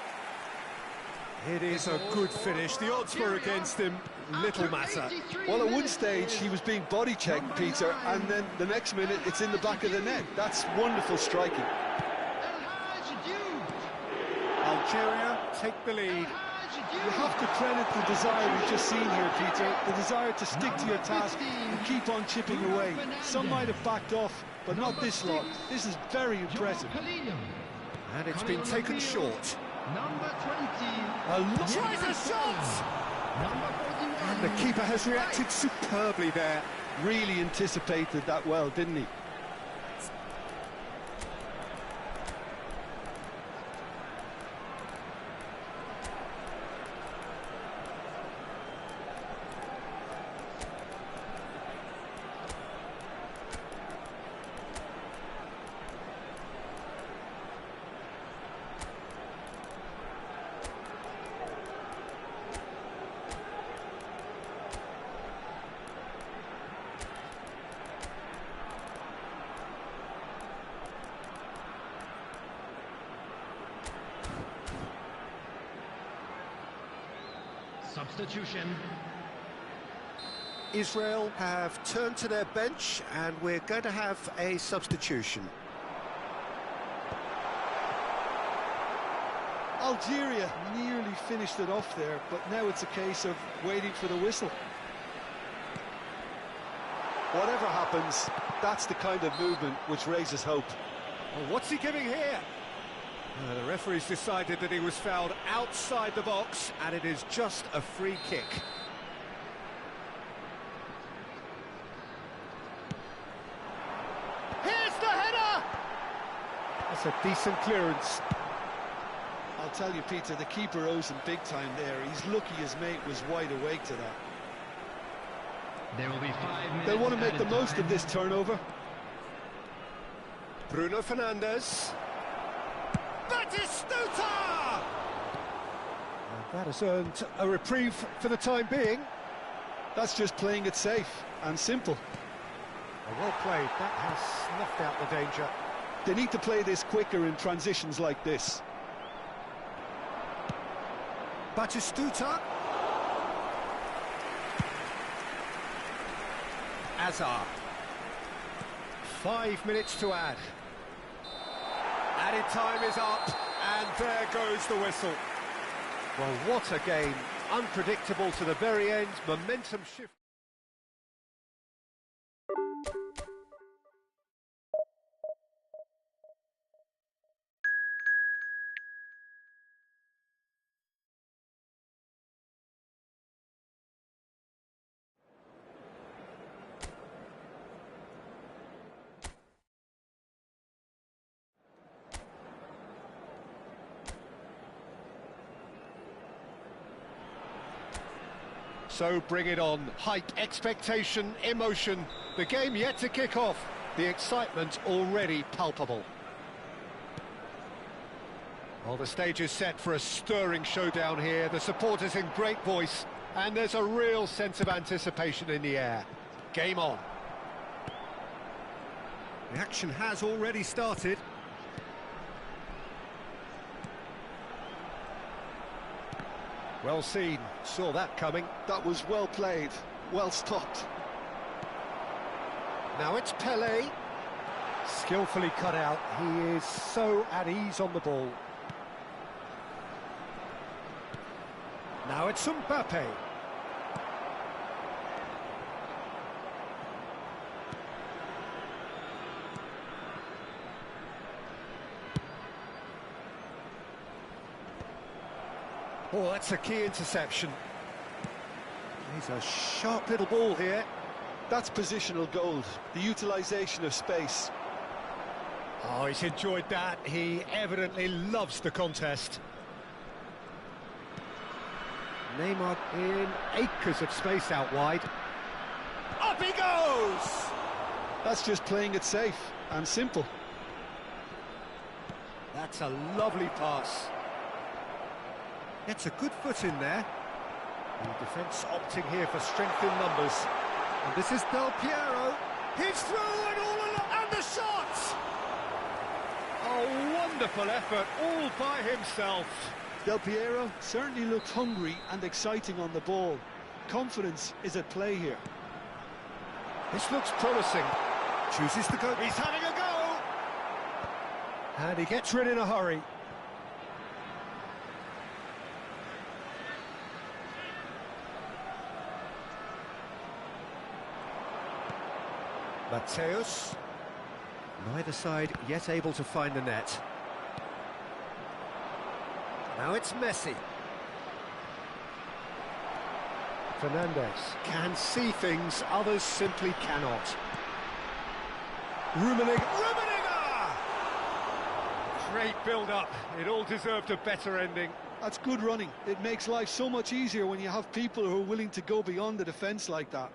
Speaker 1: It is a good finish. The odds were against him. Little matter.
Speaker 2: Well, at one stage he was being body checked, Peter, and then the next minute it's in the back of the net. That's wonderful striking.
Speaker 1: Algeria take the lead.
Speaker 2: You have to credit the desire we've just seen here, Peter. The desire to stick to your task and keep on chipping away. Some might have backed off, but not this lot. This is very impressive.
Speaker 1: And it's been taken short.
Speaker 3: Number 20.
Speaker 1: Tries a shot!
Speaker 3: Number 41.
Speaker 1: And the keeper has reacted superbly there.
Speaker 2: Really anticipated that well, didn't he?
Speaker 3: Substitution.
Speaker 1: Israel have turned to their bench and we're going to have a substitution.
Speaker 2: Algeria nearly finished it off there, but now it's a case of waiting for the whistle. Whatever happens, that's the kind of movement which raises hope.
Speaker 1: Well, what's he giving here? The referee's decided that he was fouled outside the box, and it is just a free kick. Here's the header! That's a decent clearance.
Speaker 2: I'll tell you, Peter, the keeper owes him big time there. He's lucky his mate was wide awake to that.
Speaker 3: There will be 5 minutes.
Speaker 2: They'll want to make the
Speaker 3: added
Speaker 2: most
Speaker 3: time.
Speaker 2: of this turnover.
Speaker 1: Bruno Fernandes. Batistuta! And that has earned a reprieve for the time being.
Speaker 2: That's just playing it safe and simple.
Speaker 1: Well played, that has snuffed out the danger.
Speaker 2: They need to play this quicker in transitions like this.
Speaker 1: Batistuta. Hazard. 5 minutes to add. Added time is up, and there goes the whistle. Well, what a game. Unpredictable to the very end, momentum shift. So bring it on. Hype, expectation, emotion. The game yet to kick off. The excitement already palpable. Well, the stage is set for a stirring showdown here. The supporters in great voice, and there's a real sense of anticipation in the air. Game on. The action has already started. Well seen, saw that coming.
Speaker 2: That was well played, well stopped.
Speaker 1: Now it's Pelé. Skillfully cut out, he is so at ease on the ball. Now it's Mbappe. Oh, that's a key interception. He's a sharp little ball here.
Speaker 2: That's positional gold, the utilisation of space.
Speaker 1: Oh, he's enjoyed that. He evidently loves the contest. Neymar in acres of space out wide. Up he goes!
Speaker 2: That's just playing it safe and simple.
Speaker 1: That's a lovely pass. Gets a good foot in there. The defence opting here for strength in numbers. And this is Del Piero. He's through and all along, and the shot! A wonderful effort, all by himself.
Speaker 2: Del Piero certainly looked hungry and exciting on the ball. Confidence is at play here.
Speaker 1: This looks promising. Chooses to go. He's having a go! And he gets rid in a hurry. Mateus. Neither side yet able to find the net. Now it's Messi. Fernandes can see things others simply cannot. Rummenigge! Great build-up. It all deserved a better ending.
Speaker 2: That's good running. It makes life so much easier when you have people who are willing to go beyond the defence like that.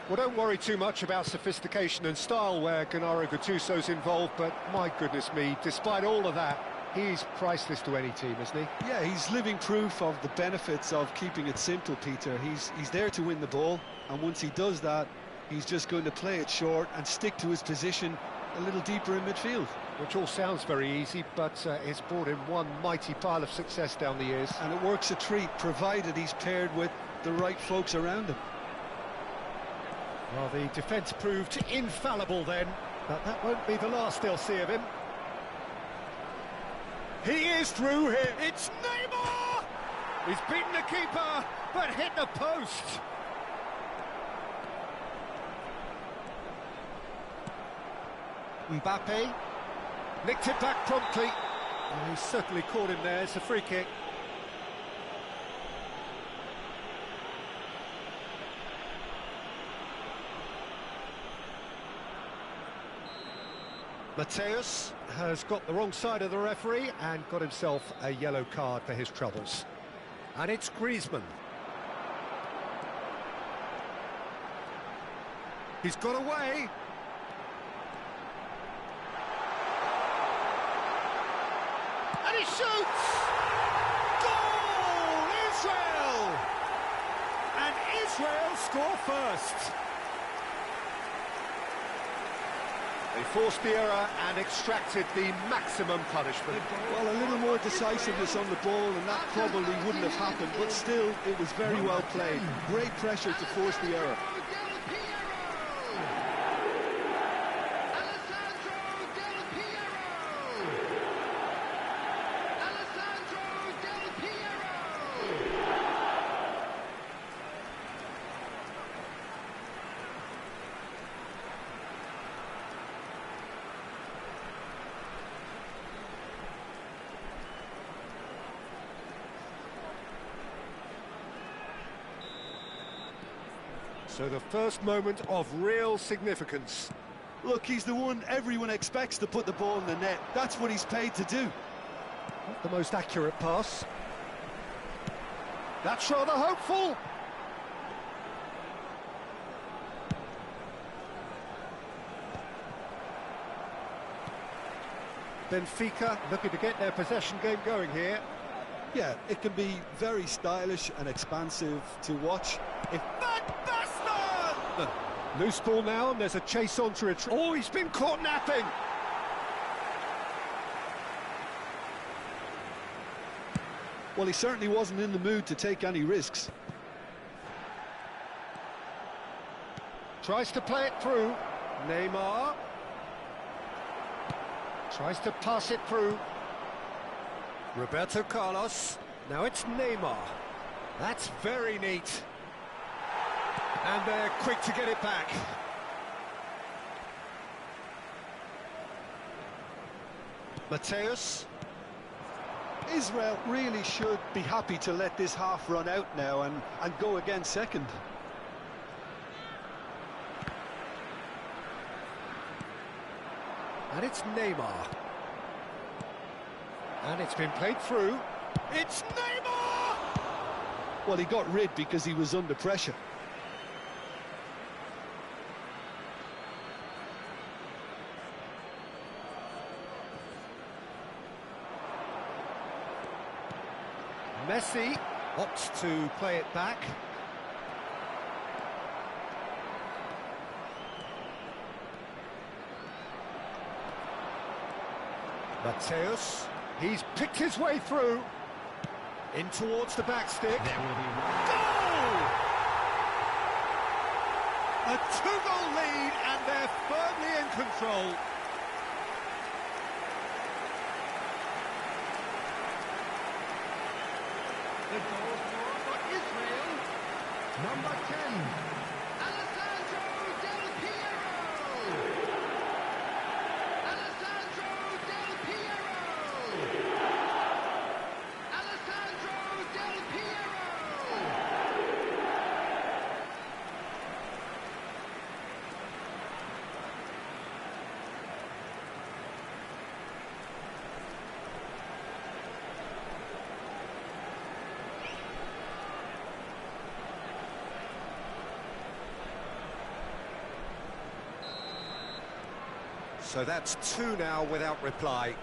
Speaker 1: Well, don't worry too much about sophistication and style where Gennaro Gattuso's involved, but my goodness me, despite all of that, he's priceless to any team, isn't he?
Speaker 2: Yeah, he's living proof of the benefits of keeping it simple, Peter. He's there to win the ball, and once he does that, he's just going to play it short and stick to his position a little deeper in midfield.
Speaker 1: Which all sounds very easy, but it's brought him one mighty pile of success down the years.
Speaker 2: And it works a treat, provided he's paired with the right folks around him.
Speaker 1: Well, the defence proved infallible then, but that won't be the last they'll see of him. He is through here. It's Neymar! He's beaten the keeper, but hit the post. Mbappe nicked it back promptly. Oh, he certainly caught him there. It's a free kick. Mateus has got the wrong side of the referee and got himself a yellow card for his troubles. And it's Griezmann. He's got away. And he shoots! Goal! Israel! And Israel score first. They forced the error and extracted the maximum punishment.
Speaker 2: Well, a little more decisiveness on the ball and that probably wouldn't have happened, but still, it was very well played. Great pressure to force the error.
Speaker 1: So the first moment of real significance.
Speaker 2: Look, he's the one everyone expects to put the ball in the net. That's what he's paid to do.
Speaker 1: Not the most accurate pass. That's rather hopeful. Benfica looking to get their possession game going here.
Speaker 2: Yeah, it can be very stylish and expansive to watch. If
Speaker 1: Loose ball now, and there's a chase on to retrieve. Oh, he's been caught napping.
Speaker 2: Well, he certainly wasn't in the mood to take any risks.
Speaker 1: Tries to play it through. Neymar. Tries to pass it through. Roberto Carlos. Now it's Neymar. That's very neat. And they're quick to get it back. Mateus.
Speaker 2: Israel really should be happy to let this half run out now and go again second.
Speaker 1: And it's Neymar. And it's been played through. It's Neymar!
Speaker 2: Well, he got rid because he was under pressure.
Speaker 1: Messi opts to play it back. Mateus, he's picked his way through. In towards the back stick.
Speaker 3: There will be
Speaker 1: Goal! A two-goal lead, and they're firmly in control.
Speaker 3: the goal scorer for Israel, number 10, Alessandro Del Piero. Alessandro Del Piero. Alessandro Del Piero.
Speaker 1: So that's two now without reply.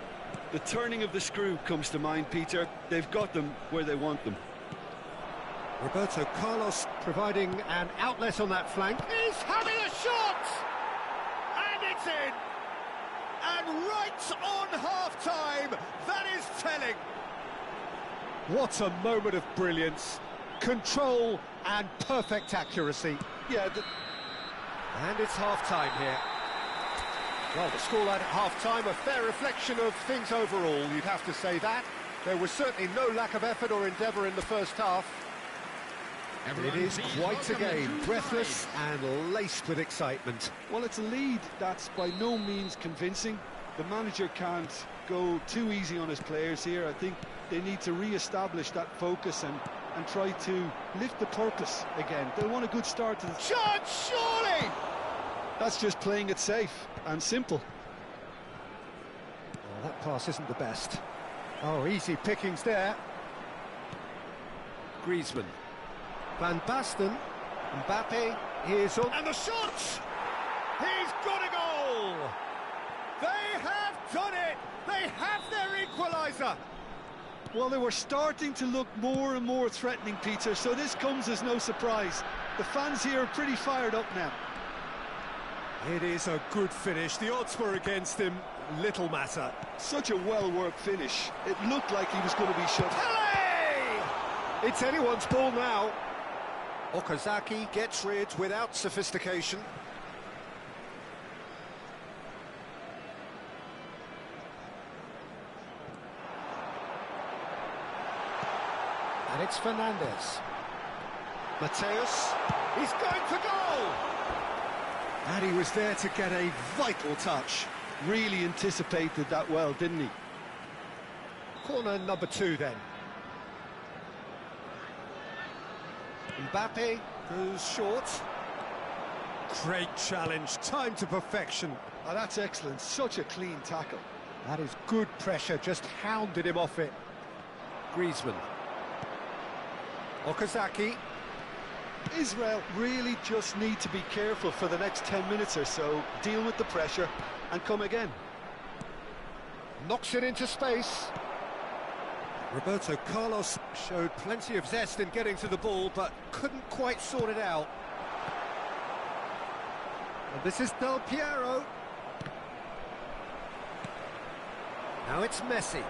Speaker 2: The turning of the screw comes to mind, Peter. They've got them where they want them.
Speaker 1: Roberto Carlos providing an outlet on that flank. He's having a shot! And it's in! And right on half-time, that is telling. What a moment of brilliance. Control and perfect accuracy.
Speaker 2: Yeah,
Speaker 1: And it's half-time here. Well, the scoreline at half-time, a fair reflection of things overall, you'd have to say that. There was certainly no lack of effort or endeavour in the first half. It is quite a game, breathless and laced with excitement.
Speaker 2: well, it's a lead that's by no means convincing. The manager can't go too easy on his players here. I think they need to re-establish that focus and try to lift the purpose again. They want a good start to the...
Speaker 1: Chance, surely!
Speaker 2: That's just playing it safe and simple.
Speaker 1: Oh, that pass isn't the best. Oh, easy pickings there. Griezmann. Van Basten. Mbappe. Here's on. And the shot! He's got a goal! They have done it! They have their equaliser!
Speaker 2: Well, they were starting to look more and more threatening, Peter, so this comes as no surprise. The fans here are pretty fired up now.
Speaker 1: It is a good finish. The odds were against him. Little matter.
Speaker 2: Such a well-worked finish. It looked like he was going to be shut.
Speaker 1: Pele! It's anyone's ball now. Okazaki gets rid without sophistication. And it's Fernandez. Mateus, he's going for goal! And he was there to get a vital touch.
Speaker 2: Really anticipated that well, didn't he?
Speaker 1: Corner number 2 then. Mbappe goes short. Great challenge, time to perfection.
Speaker 2: Oh, that's excellent, such a clean tackle.
Speaker 1: That is good pressure, just hounded him off it. Griezmann. Okazaki.
Speaker 2: Israel really just need to be careful for the next 10 minutes or so, deal with the pressure and come again.
Speaker 1: Knocks it into space. Roberto Carlos showed plenty of zest in getting to the ball, but couldn't quite sort it out. And this is Del Piero. Now it's Messi.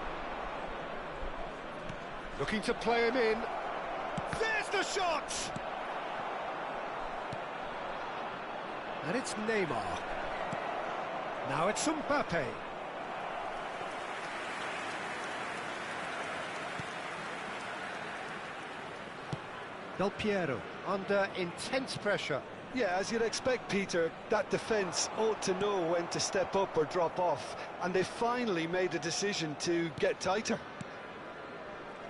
Speaker 1: Looking to play him in. There's the shot! And it's Neymar. Now it's Mbappe. Del Piero under intense pressure.
Speaker 2: Yeah, as you'd expect, Peter, that defence ought to know when to step up or drop off, and they finally made a decision to get tighter.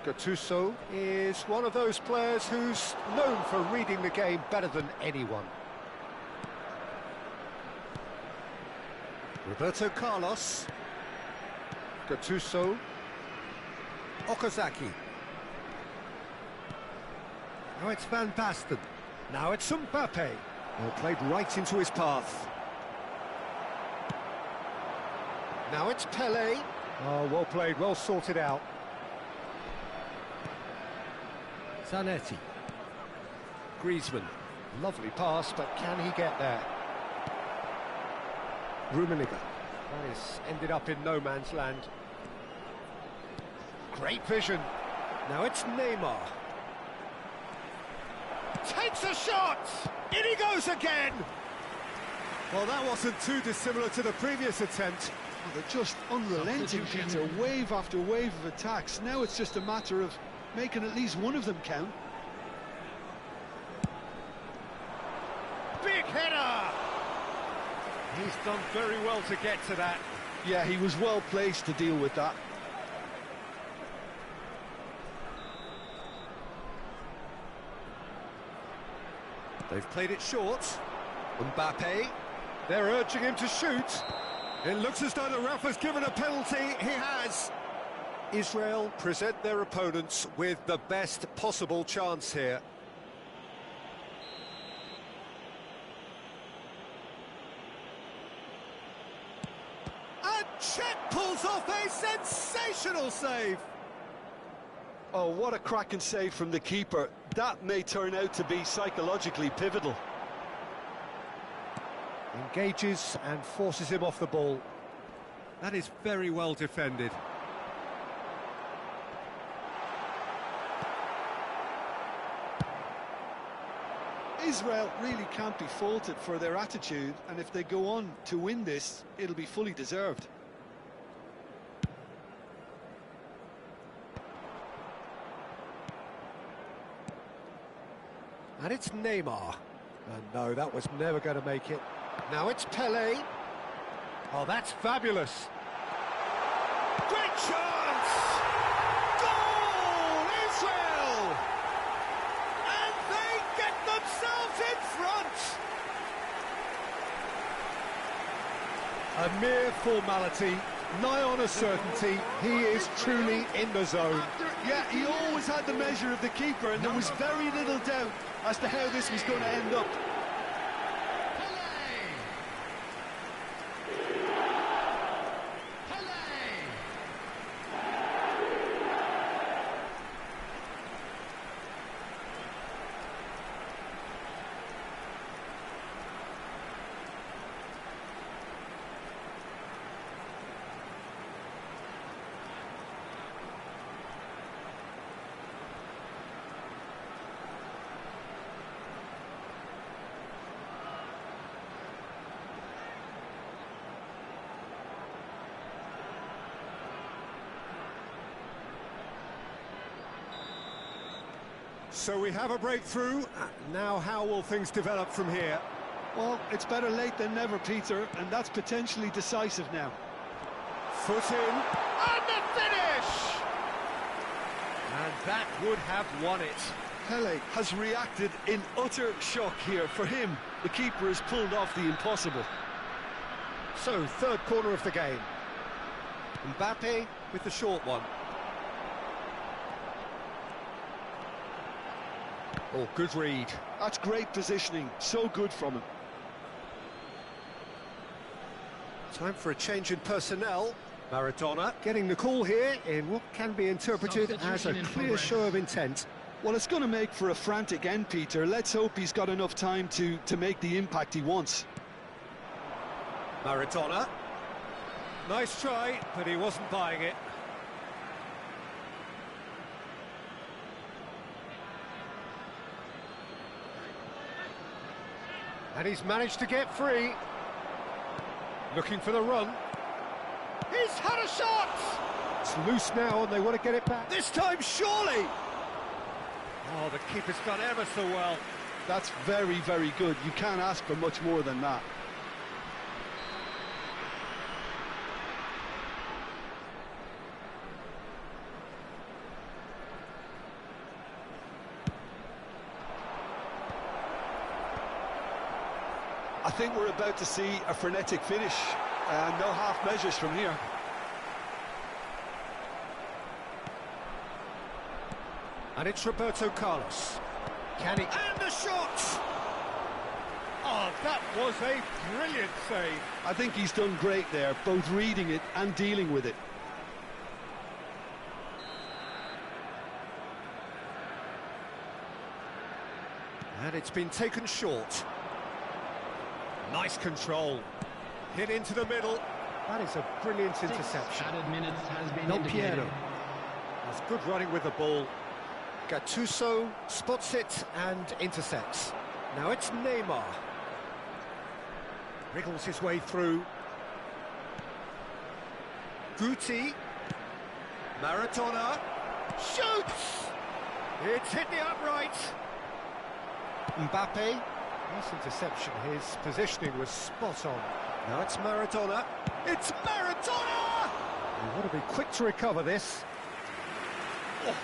Speaker 1: Gattuso is one of those players who's known for reading the game better than anyone. Roberto Carlos. Gattuso. Okazaki. Now it's Van Basten. Now it's Mbappe. Well, played right into his path. Now it's Pele. Oh, well played, well sorted out. Zanetti. Griezmann. Lovely pass, but can he get there? Rummenigge. That is ended up in no man's land. Great vision. Now it's Neymar. Takes a shot! In he goes again! Well, that wasn't too dissimilar to the previous attempt.
Speaker 2: Oh, they're just unrelenting, Peter. Wave after wave of attacks. Now it's just a matter of making at least one of them count.
Speaker 1: Big header! He's done very well to get to that.
Speaker 2: Yeah, he was well placed to deal with that.
Speaker 1: They've played it short. Mbappe, they're urging him to shoot. It looks as though the ref has given a penalty. He has. Israel present their opponents with the best possible chance here. And Czech pulls off a sensational save.
Speaker 2: Oh, what a cracking save from the keeper. That may turn out to be psychologically pivotal.
Speaker 1: Engages and forces him off the ball. That is very well defended.
Speaker 2: Israel really can't be faulted for their attitude, and if they go on to win this, it'll be fully deserved.
Speaker 1: And it's Neymar. And no, that was never going to make it. Now it's Pele. Oh, that's fabulous. Great chance! Goal, Israel! And they get themselves in front! A mere formality, nigh on a certainty. He is truly in the zone.
Speaker 2: Yeah, he always had the measure of the keeper, and there was very little doubt as to how this was going to end up.
Speaker 1: So we have a breakthrough. Now how will things develop from here?
Speaker 2: Well, it's better late than never, Peter, and that's potentially decisive now.
Speaker 1: Foot in, and the finish! And that would have won it.
Speaker 2: Pele has reacted in utter shock here. For him, the keeper has pulled off the impossible.
Speaker 1: So, third corner of the game. Mbappe with the short one. Oh, good read.
Speaker 2: That's great positioning, so good from him.
Speaker 1: Time for a change in personnel. Maradona getting the call here in what can be interpreted as a clear show of intent.
Speaker 2: Well, it's going to make for a frantic end, Peter. Let's hope he's got enough time to make the impact he wants.
Speaker 1: Maradona. Nice try, but he wasn't buying it. And he's managed to get free. Looking for the run. He's had a shot! It's loose now and they want to get it back. This time, surely! Oh, the keeper's done ever so well.
Speaker 2: That's very, very good. You can't ask for much more than that. I think we're about to see a frenetic finish, and no half measures from here.
Speaker 1: And it's Roberto Carlos. Can he? And the shot! Oh, that was a brilliant save.
Speaker 2: I think he's done great there, both reading it and dealing with it.
Speaker 1: And it's been taken short. Nice control. Hit into the middle. That is a brilliant interception.
Speaker 3: Added minutes has been
Speaker 1: Del Piero.
Speaker 3: indicated.
Speaker 1: That's good running with the ball. Gattuso spots it and intercepts. Now it's Neymar. Wriggles his way through. Guti. Maradona. Shoots! It's hit the upright. Mbappe. Nice interception. His positioning was spot on. Now it's Maradona. It's Maradona! You want to be quick to recover this. Oh,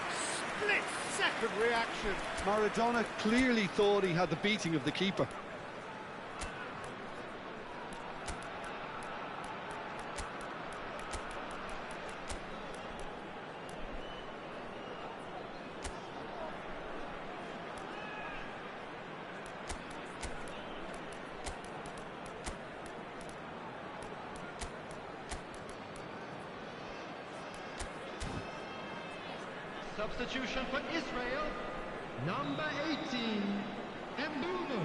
Speaker 1: split-second reaction.
Speaker 2: Maradona clearly thought he had the beating of the keeper.
Speaker 3: Substitution for Israel, number 18, Mbumo.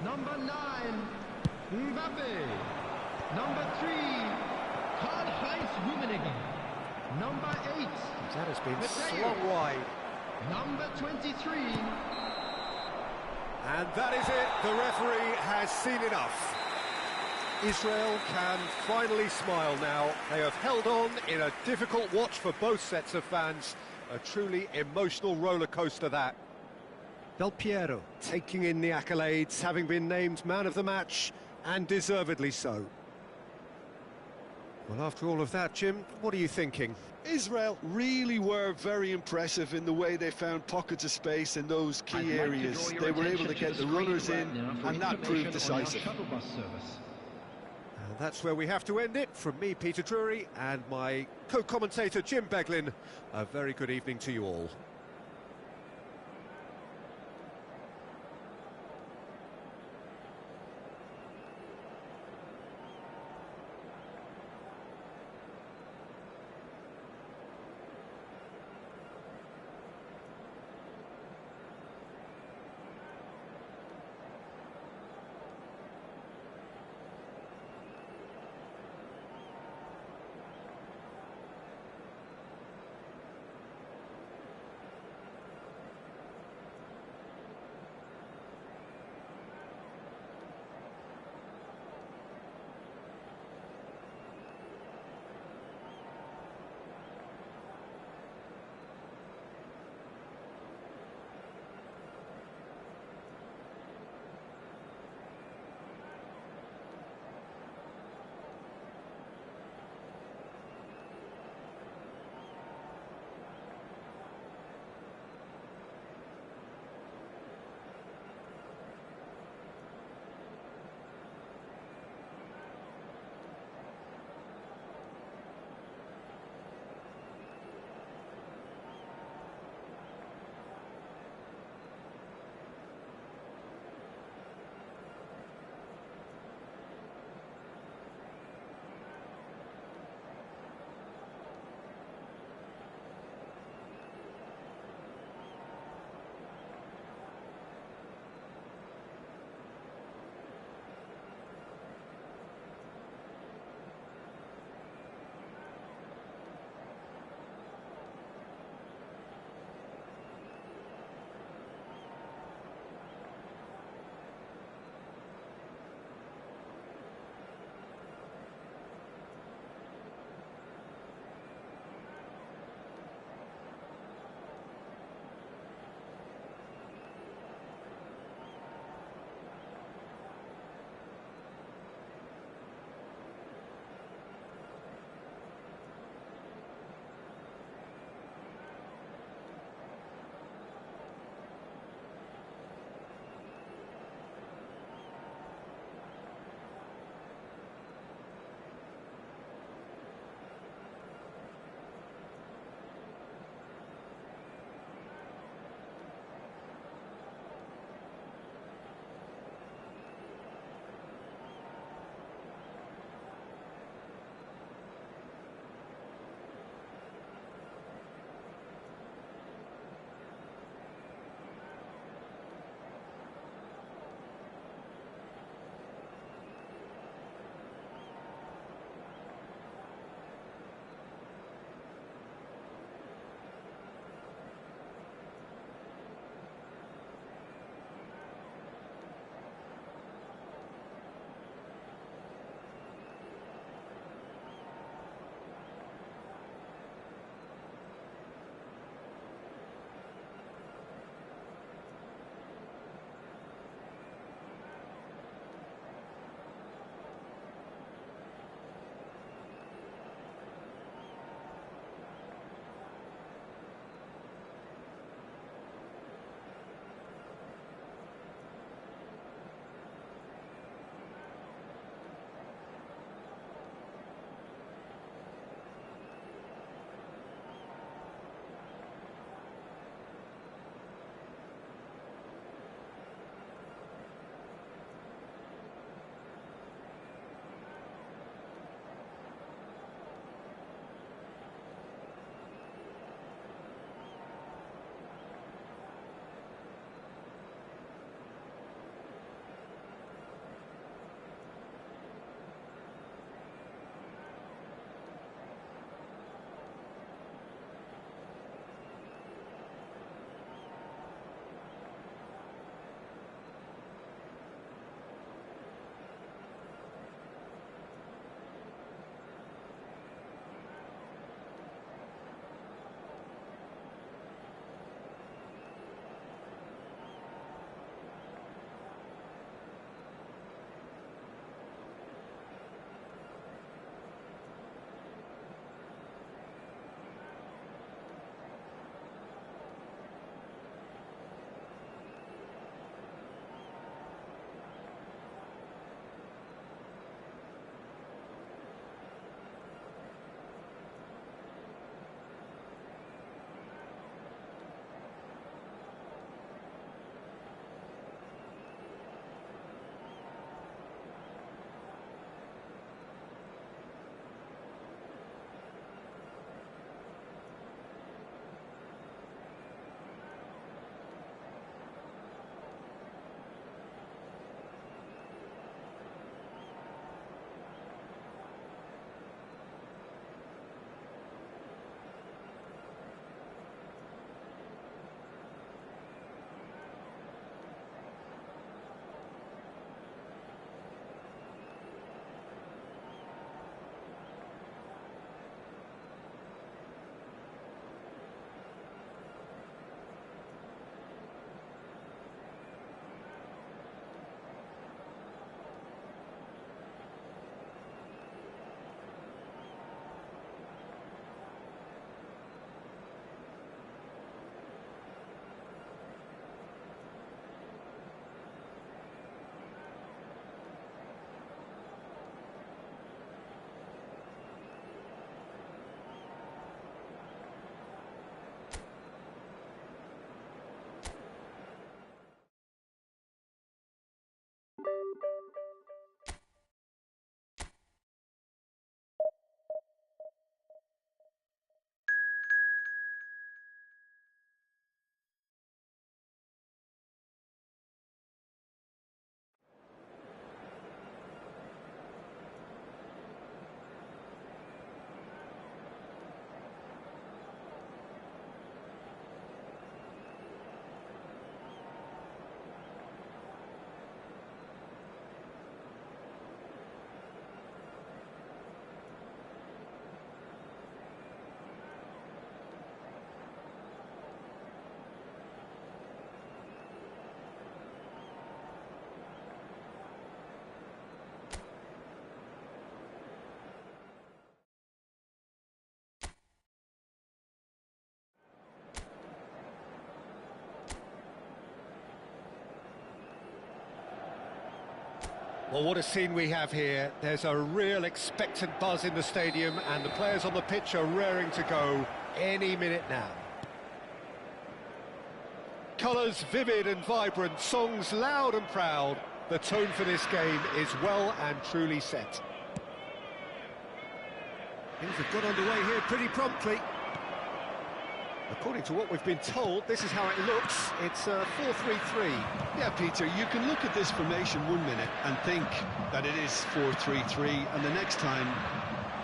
Speaker 3: Number 9, Mbappe. Number 3, Karl-Heinz Rummenigge. Number 8,
Speaker 1: That has been
Speaker 3: Mateo.
Speaker 1: slung wide.
Speaker 3: Number 23,
Speaker 1: And that is it. The referee has seen enough. Israel can finally smile now. They have held on in a difficult watch for both sets of fans. A truly emotional roller coaster, that. Del Piero taking in the accolades, having been named man of the match, and deservedly so. Well, after all of that, Jim, what are you thinking?
Speaker 2: Israel really were very impressive in the way they found pockets of space in those key areas. They were able to get the runners in, and that proved decisive.
Speaker 1: And Well, that's where we have to end it. From me, Peter Drury, and my co-commentator, Jim Beglin, a very good evening to you all. Well, what a scene we have here. There's a real expectant buzz in the stadium, and the players on the pitch are raring to go any minute now. Colours vivid and vibrant, songs loud and proud. The tone for this game is well and truly set. Things have got underway here pretty promptly. According to what we've been told, this is how it looks. It's a 4-3-3.
Speaker 2: Yeah, Peter, you can look at this formation 1 minute and think that it is 4-3-3, and the next time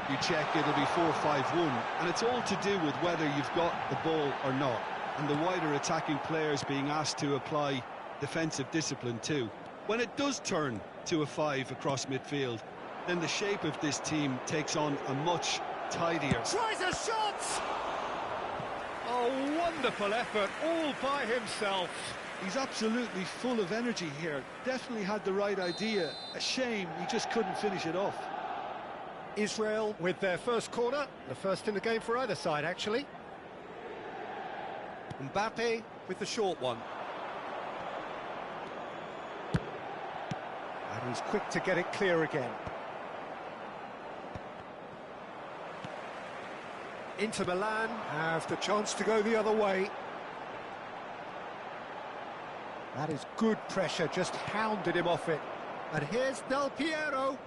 Speaker 2: you check, it'll be 4-5-1. And it's all to do with whether you've got the ball or not, and the wider attacking players being asked to apply defensive discipline too. When it does turn to a 5 across midfield, then the shape of this team takes on a much tidier...
Speaker 1: Tries a shot! Oh, wonderful effort, all by himself.
Speaker 2: He's absolutely full of energy here. Definitely had the right idea. A shame he just couldn't finish it off.
Speaker 1: Israel with their first corner. The first in the game for either side, actually. Mbappe with the short one. And he's quick to get it clear again. Inter Milan have the chance to go the other way. That is good pressure, just hounded him off it. And here's Del Piero.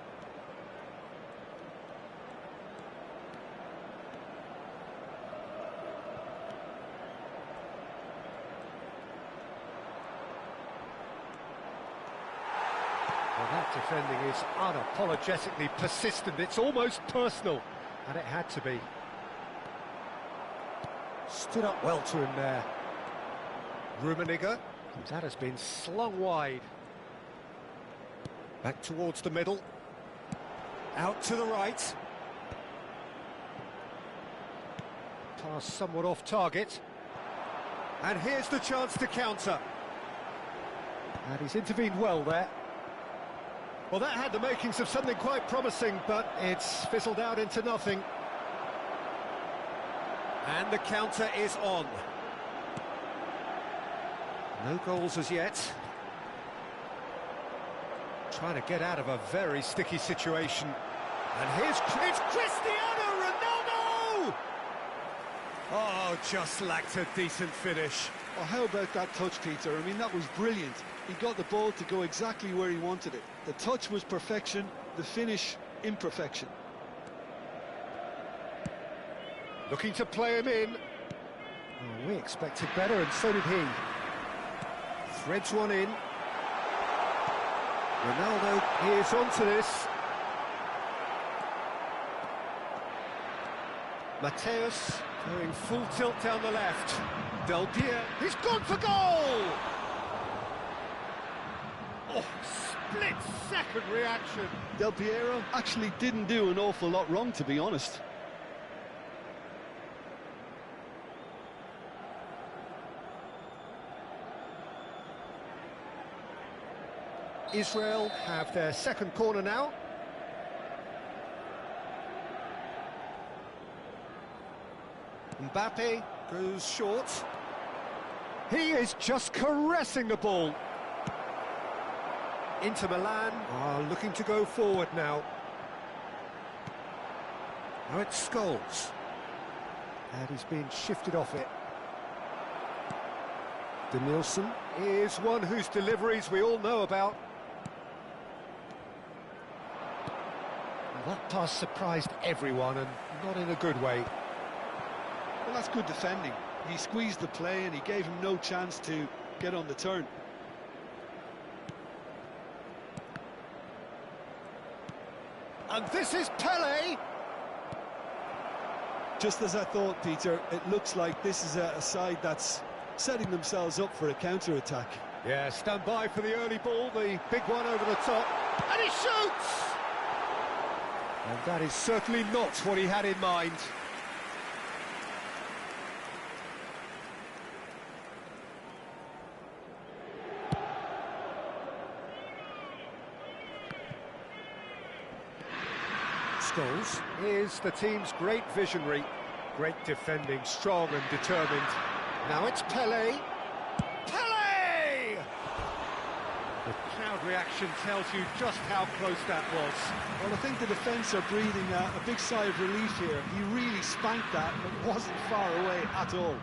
Speaker 1: Well, that defending is unapologetically persistent. It's almost personal, and it had to be. Stood up well to him there. Rummenigge. That has been slung wide. Back towards the middle. Out to the right. Pass somewhat off target. And here's the chance to counter. And he's intervened well there. Well, that had the makings of something quite promising, but it's fizzled out into nothing. And the counter is on. No goals as yet. Trying to get out of a very sticky situation. And it's Cristiano Ronaldo! Oh, just lacked a decent finish.
Speaker 2: Oh, how about that touch, Peter? I mean, that was brilliant. He got the ball to go exactly where he wanted it. The touch was perfection, the finish imperfection.
Speaker 1: Looking to play him in. Oh, we expected better, and so did he. Threads one in. Ronaldo is onto this. Mateus going full tilt down the left. Del Piero, he's gone for goal! Oh, split-second reaction.
Speaker 2: Del Piero actually didn't do an awful lot wrong, to be honest.
Speaker 1: Israel have their second corner now. Mbappe goes short. He is just caressing the ball. Inter Milan are looking to go forward now. Now it's Scholes. And he's been shifted off it. Denilson is one whose deliveries we all know about. That pass surprised everyone, and not in a good way.
Speaker 2: Well, that's good defending. He squeezed the play and he gave him no chance to get on the turn.
Speaker 1: And this is Pele!
Speaker 2: Just as I thought, Peter, it looks like this is a side that's setting themselves up for a counter-attack.
Speaker 1: Yeah, stand by for the early ball, the big one over the top. And he shoots! And that is certainly not what he had in mind. Scholes is the team's great visionary. Great defending, strong and determined. Now it's Pele. Pele! The crowd reaction tells you just how close that was.
Speaker 2: Well, I think the defence are breathing a big sigh of relief here. He really spanked that, but wasn't far away at all.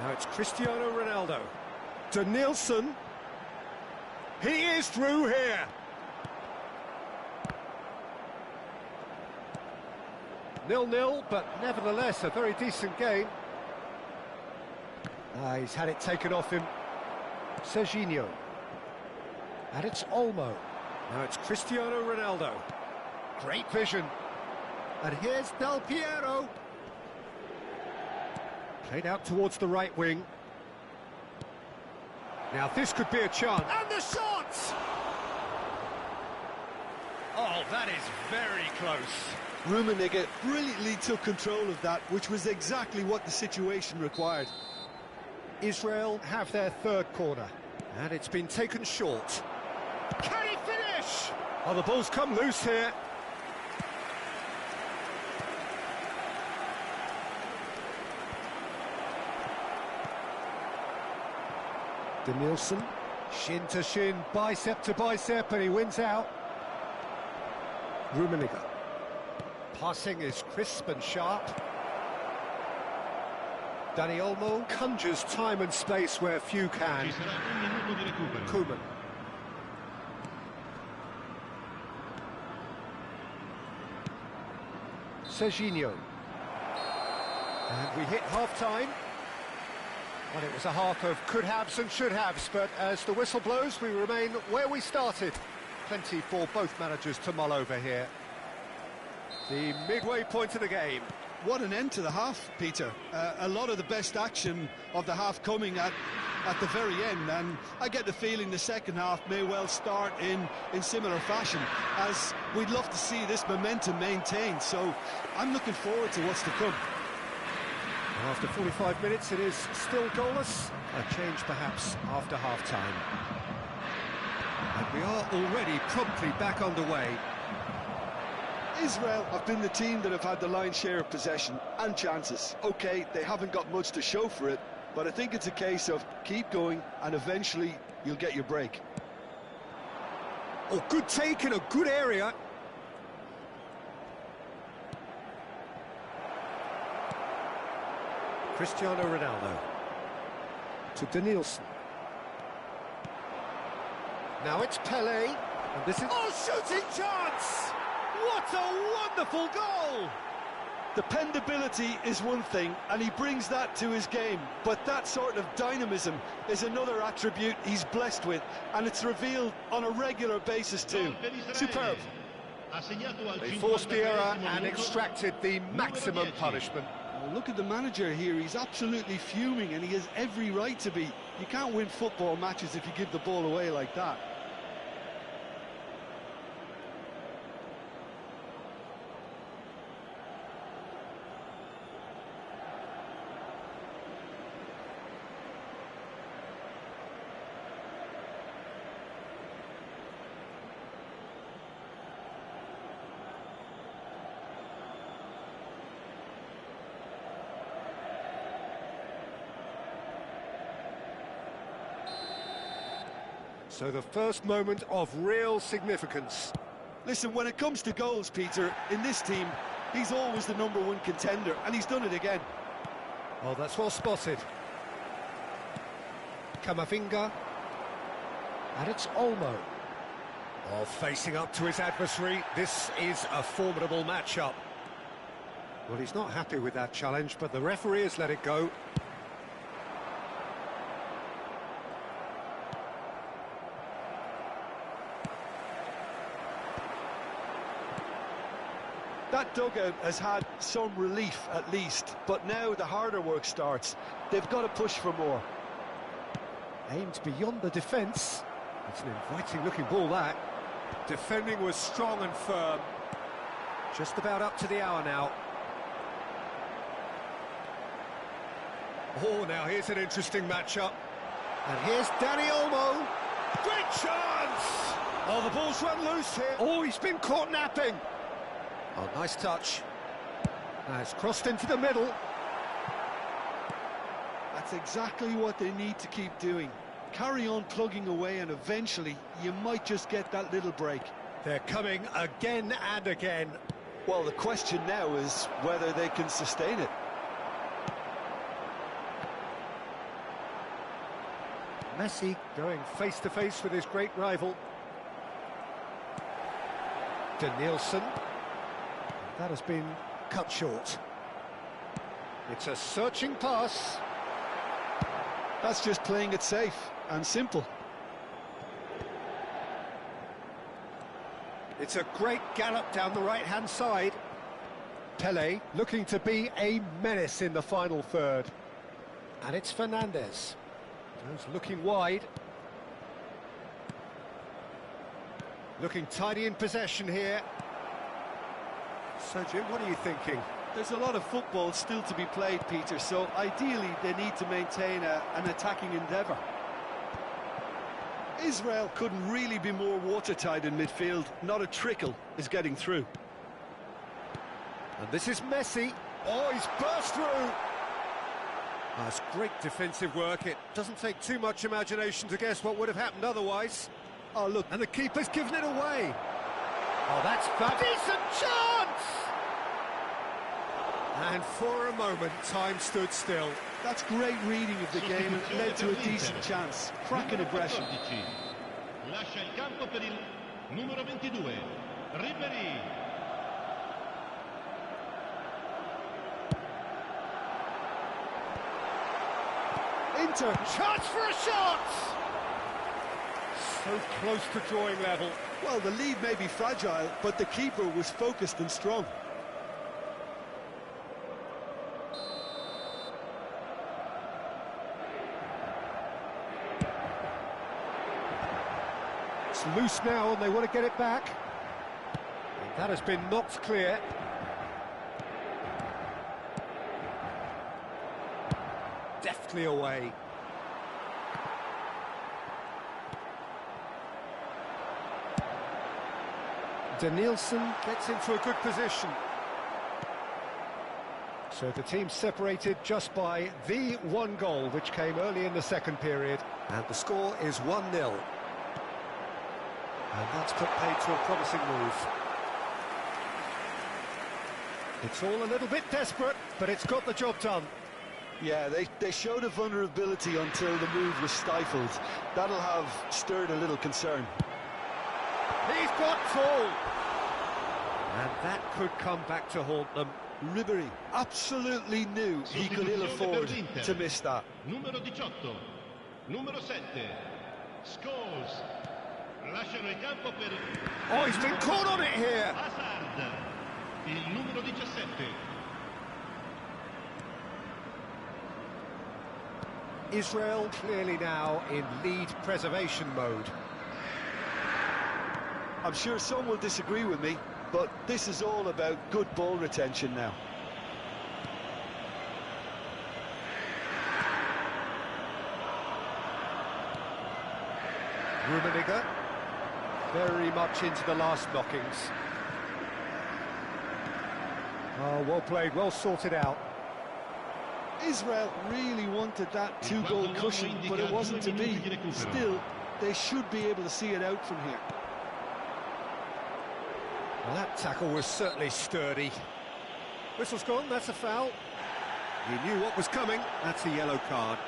Speaker 1: Now it's Cristiano Ronaldo. To Nielsen. He is through here. 0-0, but nevertheless a very decent game. He's had it taken off him. Serginho. And it's Olmo. Now it's Cristiano Ronaldo. Great vision. And here's Del Piero. Played out towards the right wing. Now this could be a chance. And the shot! Oh, that is very close.
Speaker 2: Rummenigge brilliantly took control of that, which was exactly what the situation required.
Speaker 1: Israel have their third corner. And it's been taken short. Can he finish? Oh, the ball's come loose here. De Nielsen, shin to shin, bicep to bicep, and he wins out. Rummenigge. Passing is crisp and sharp. Dani Olmo conjures time and space where few can. Koeman. Serginho. And we hit half-time. Well, it was a half of could-haves and should-haves, but as the whistle blows, we remain where we started. Plenty for both managers to mull over here. The midway point of the game.
Speaker 2: What an end to the half, Peter. A lot of the best action of the half coming at the very end, and I get the feeling the second half may well start in similar fashion, as we'd love to see this momentum maintained, so I'm looking forward to what's to come.
Speaker 1: After 45 minutes, it is still goalless. A change, perhaps, after half-time. And we are already promptly back underway.
Speaker 2: Israel have been the team that have had the lion's share of possession and chances. OK, they haven't got much to show for it, but I think it's a case of keep going and eventually you'll get your break.
Speaker 1: Oh, good take in a good area. Cristiano Ronaldo to De Nielsen. Now it's Pelé, and this is... Oh, shooting chance! What a wonderful goal!
Speaker 2: Dependability is one thing, and he brings that to his game, but that sort of dynamism is another attribute he's blessed with, and it's revealed on a regular basis too. Superb.
Speaker 1: They forced the error and extracted the maximum punishment.
Speaker 2: Well, look at the manager here, he's absolutely fuming, and he has every right to be. You can't win football matches if you give the ball away like that.
Speaker 1: So the first moment of real significance.
Speaker 2: Listen, when it comes to goals, Peter, in this team, he's always the #1 contender, and he's done it again.
Speaker 1: Oh, that's well spotted. Camavinga. And it's Olmo. Oh, facing up to his adversary. This is a formidable matchup. Well, he's not happy with that challenge, but the referee has let it go.
Speaker 2: That dugout has had some relief at least, but now the harder work starts. They've got to push for more.
Speaker 1: Aimed beyond the defence. It's an inviting looking ball, that. Defending was strong and firm. Just about up to the hour now. Oh, now here's an interesting matchup. And here's Dani Olmo. Great chance! Oh, the ball's run loose here. Oh, he's been caught napping. Oh, nice touch. It's crossed into the middle.
Speaker 2: That's exactly what they need to keep doing. Carry on plugging away and eventually you might just get that little break.
Speaker 1: They're coming again and again.
Speaker 2: Well, the question now is whether they can sustain it.
Speaker 1: Messi going face-to-face with his great rival. Danielson. That has been cut short. It's a searching pass.
Speaker 2: That's just playing it safe and simple.
Speaker 1: It's a great gallop down the right-hand side. Pele looking to be a menace in the final third. And it's Fernandes. He's looking wide. Looking tidy in possession here. So, Jim, what are you thinking?
Speaker 2: There's a lot of football still to be played, Peter, so ideally they need to maintain an attacking endeavour. Israel couldn't really be more watertight in midfield. Not a trickle is getting through.
Speaker 1: And this is Messi. Oh, he's burst through. That's great defensive work. It doesn't take too much imagination to guess what would have happened otherwise.
Speaker 2: Oh, look.
Speaker 1: And the keeper's given it away. Oh, that's a decent chance! And for a moment, time stood still.
Speaker 2: That's great reading of the game and led to a decent chance. Cracking aggression.
Speaker 5: Lascia il campo per il numero 22, Ribery.
Speaker 2: Inter.
Speaker 1: Chance for a shot! So close to drawing level.
Speaker 2: Well, the lead may be fragile, but the keeper was focused and strong.
Speaker 1: It's loose now and they want to get it back. And that has been knocked clear. Deftly away. Danielson gets into a good position. So the team separated just by the one goal, which came early in the second period. And the score is 1-0. And that's put paid to a promising move. It's all a little bit desperate, but it's got the job done.
Speaker 2: Yeah, they showed a vulnerability until the move was stifled. That'll have stirred a little concern.
Speaker 1: He's got full. And that could come back to haunt them.
Speaker 2: Ribery absolutely knew he could ill afford to miss that.
Speaker 5: Numero 18, numero 7, Scholes. Lasciano il campo per...
Speaker 1: Oh, he's been caught on it here.
Speaker 5: Hazard, il numero 17.
Speaker 1: Israel clearly now in lead preservation mode.
Speaker 2: I'm sure some will disagree with me, but this is all about good ball retention now.
Speaker 1: Rummenigge very much into the last knockings. Oh, well played, well sorted out.
Speaker 2: Israel really wanted that two-goal cushion, but it wasn't to be. Still, they should be able to see it out from here.
Speaker 1: Well, that tackle was certainly sturdy. Whistle's gone, that's a foul. He knew what was coming, that's a yellow card.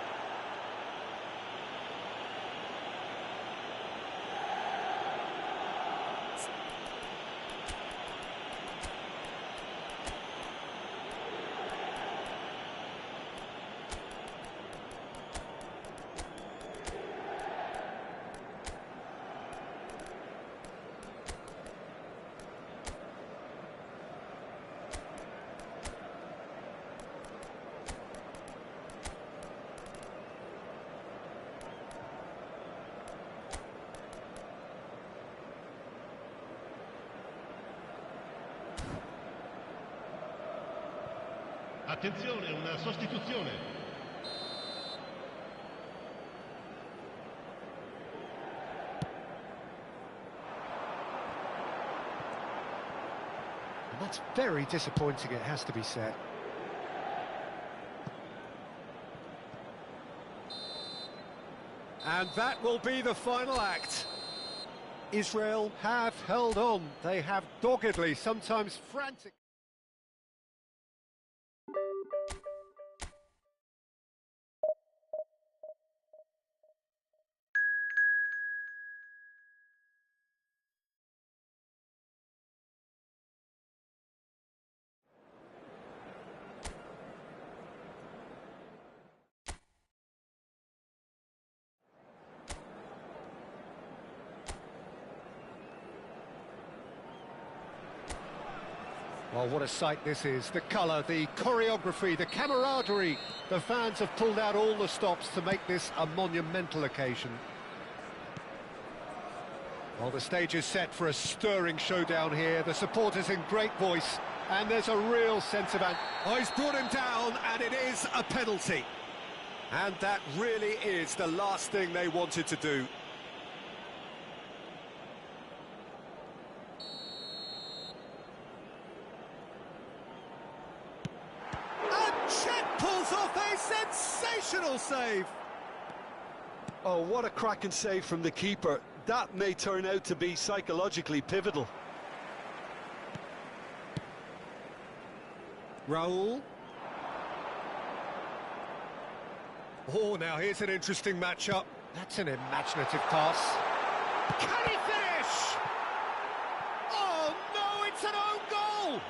Speaker 5: Attenzione, una sostituzione.
Speaker 1: And that's Very disappointing, it has to be said. And that will be the final act. Israel have held on. They have doggedly, sometimes frantic. Well, what a sight this is. The colour, the choreography, the camaraderie. The fans have pulled out all the stops to make this a monumental occasion. Well, the stage is set for a stirring showdown here. The supporters in great voice, and there's a real sense of... Oh, he's brought him down, and it is a penalty. And that really is the last thing they wanted to do. Pulls off a sensational save.
Speaker 2: Oh, what a cracking save from the keeper. That may turn out to be psychologically pivotal.
Speaker 1: Raul. Oh, now here's an interesting matchup. That's an imaginative pass. Can he finish? Oh, no, it's an own goal!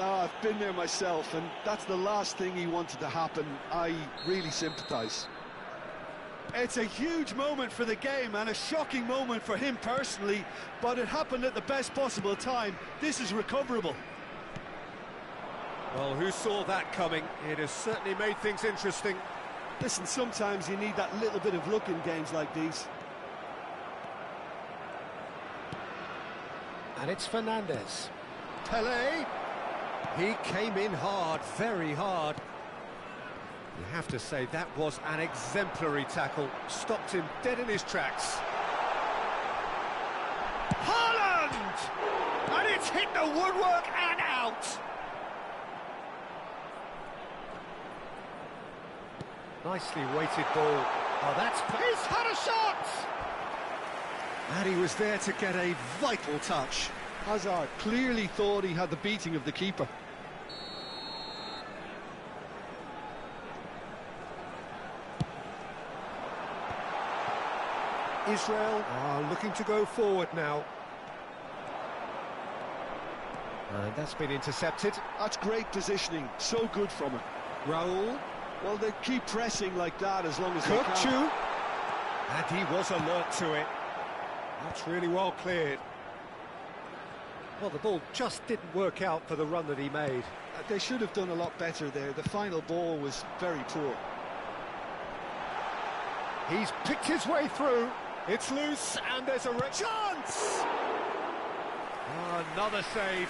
Speaker 2: Oh, I've been there myself, and that's the last thing he wanted to happen. I really sympathise. It's a huge moment for the game and a shocking moment for him personally, but it happened at the best possible time. This is recoverable.
Speaker 1: Well, who saw that coming? It has certainly made things interesting.
Speaker 2: Listen, sometimes you need that little bit of luck in games like these.
Speaker 1: And it's Fernandez. Pelé. He came in hard, very hard. You have to say that was an exemplary tackle. Stopped him dead in his tracks. Haaland! And it's hit the woodwork and out. Nicely weighted ball. Oh, that's... He's had a shot! And he was there to get a vital touch.
Speaker 2: Hazard clearly thought he had the beating of the keeper.
Speaker 1: Israel are looking to go forward now. And that's been intercepted.
Speaker 2: That's great positioning, so good from him.
Speaker 1: Raul.
Speaker 2: Well, they keep pressing like that as long as they can.
Speaker 1: And he was alert to it. That's really well cleared. Well, the ball just didn't work out for the run that he made.
Speaker 2: They should have done a lot better there. The final ball was very poor.
Speaker 1: He's picked his way through. It's loose, and there's a chance! Oh, another save.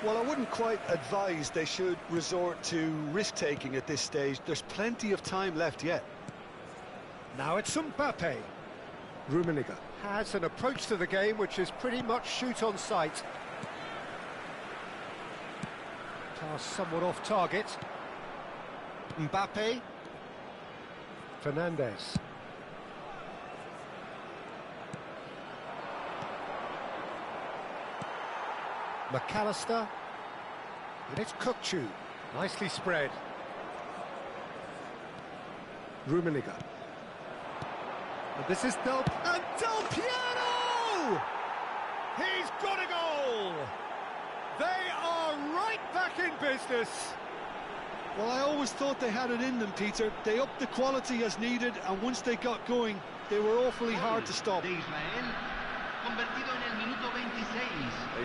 Speaker 2: Well, I wouldn't quite advise they should resort to risk-taking at this stage. There's plenty of time left yet.
Speaker 1: Now it's Mbappe. Rummenigge has an approach to the game which is pretty much shoot on sight. Pass somewhat off target. Mbappe. Fernandez. McAllister. And it's Kukçu. Nicely spread. Rummenigge. And this is Del Piero! He's got a goal! They are right back in business.
Speaker 2: Well, I always thought they had it in them, Peter. They upped the quality as needed, and once they got going, they were awfully hard to stop.
Speaker 1: They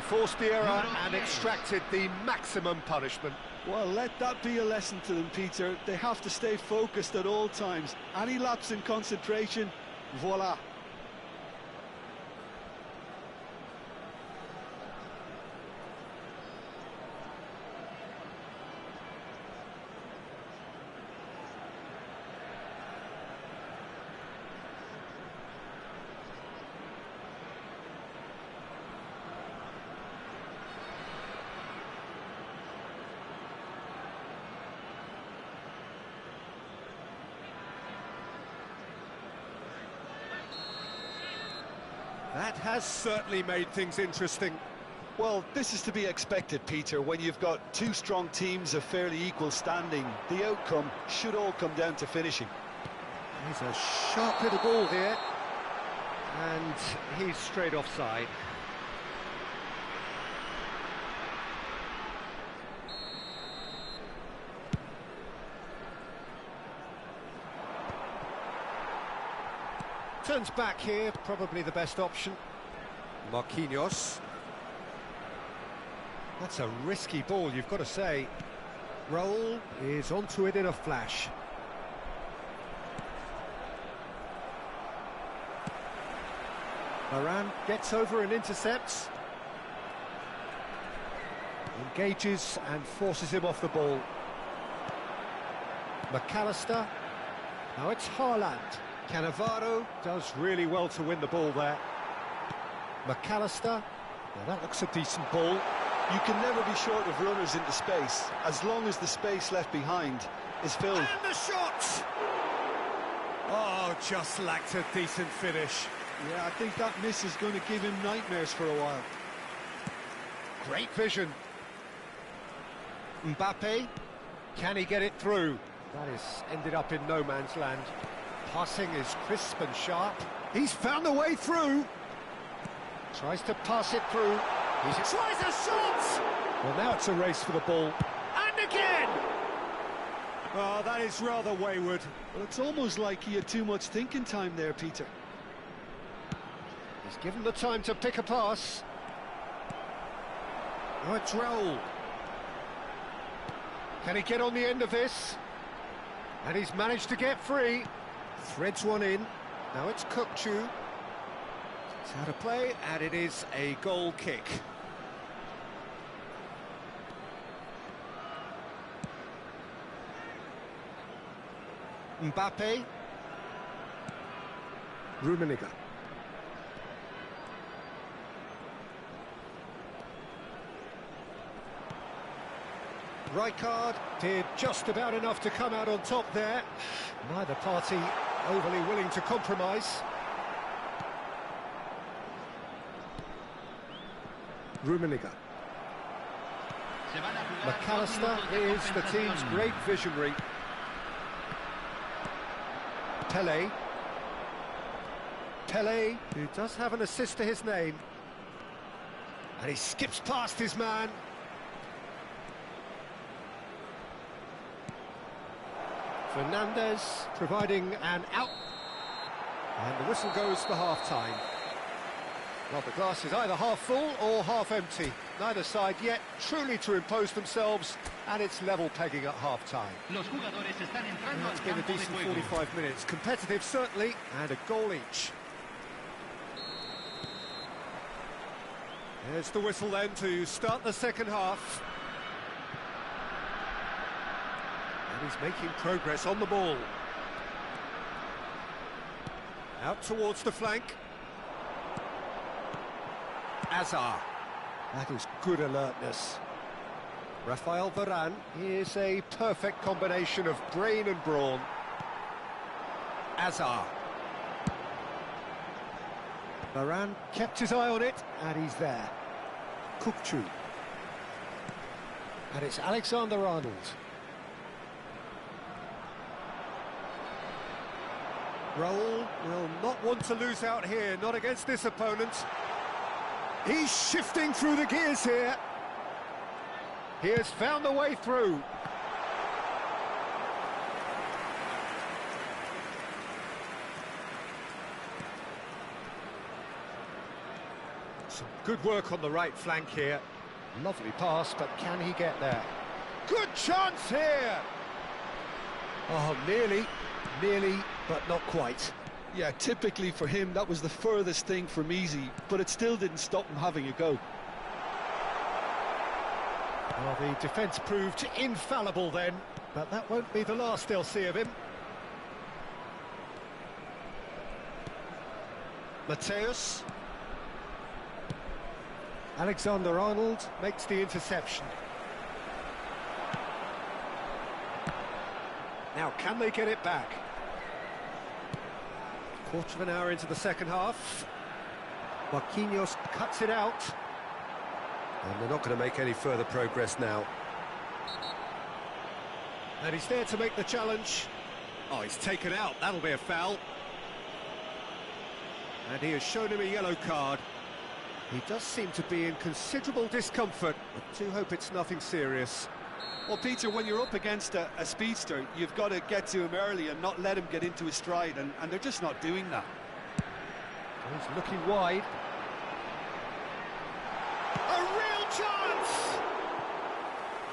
Speaker 1: forced the error and extracted the maximum punishment.
Speaker 2: Well, let that be a lesson to them, Peter. They have to stay focused at all times. Any lapse in concentration, voila.
Speaker 1: That has certainly made things interesting.
Speaker 2: Well, this is to be expected, Peter. When you've got two strong teams of fairly equal standing, the outcome should all come down to finishing.
Speaker 1: He's a sharp little ball here, and he's straight offside. Turns back here, probably the best option. Marquinhos. That's a risky ball, you've got to say. Raul is onto it in a flash. Varane gets over and intercepts. Engages and forces him off the ball. McAllister. Now it's Haaland. Cannavaro does really well to win the ball there. McAllister. Now that looks a decent ball.
Speaker 2: You can never be short of runners into space, as long as the space left behind is filled.
Speaker 1: And the shot! Oh, just lacked a decent finish.
Speaker 2: Yeah, I think that miss is going to give him nightmares for a while.
Speaker 1: Great vision. Mbappe, can he get it through? That is ended up in no man's land. Passing is crisp and sharp. He's found a way through. Tries to pass it through. He tries a shot! Well, now it's a race for the ball. And again! Oh, that is rather wayward.
Speaker 2: Well, it's almost like he had too much thinking time there, Peter.
Speaker 1: He's given the time to pick a pass. Oh, it's Raul. Can he get on the end of this? And he's managed to get free. Threads one in. Now it's Kukçu. It's out of play, and it is a goal kick. Mbappe. Rummenigge. Rijkaard did just about enough to come out on top there. Neither party overly willing to compromise. Rummenigge. McAllister is the team's great visionary. Pele, who does have an assist to his name. And he skips past his man. Fernandez providing an out. And the whistle goes for half-time. Well, the glass is either half full or half empty. Neither side yet truly to impose themselves, and it's level pegging at half-time. It's been a decent 45 minutes. Competitive, certainly, and a goal each. There's the whistle then to start the second half. And he's making progress on the ball. Out towards the flank. Azar. That is good alertness. Rafael Varane is a perfect combination of brain and brawn. Azar. Varane kept his eye on it, and he's there. Kukçu. And it's Alexander-Arnold. Raul will not want to lose out here, not against this opponent. He's shifting through the gears here. He has found a way through. Some good work on the right flank here. Lovely pass, but can he get there? Good chance here! Oh, nearly, but not quite.
Speaker 2: Yeah, typically for him, that was the furthest thing from easy, but it still didn't stop him having a go.
Speaker 1: Well, the defence proved infallible then, but that won't be the last they'll see of him. Mateus. Alexander-Arnold makes the interception. Now, can they get it back? Quarter of an hour into the second half. Marquinhos cuts it out. And they're not going to make any further progress now. And he's there to make the challenge. Oh, he's taken out. That'll be a foul. And he has shown him a yellow card. He does seem to be in considerable discomfort, but do hope it's nothing serious.
Speaker 2: Well, Peter, when you're up against a speedster, you've got to get to him early and not let him get into his stride, and they're just not doing that.
Speaker 1: He's looking wide. A real chance!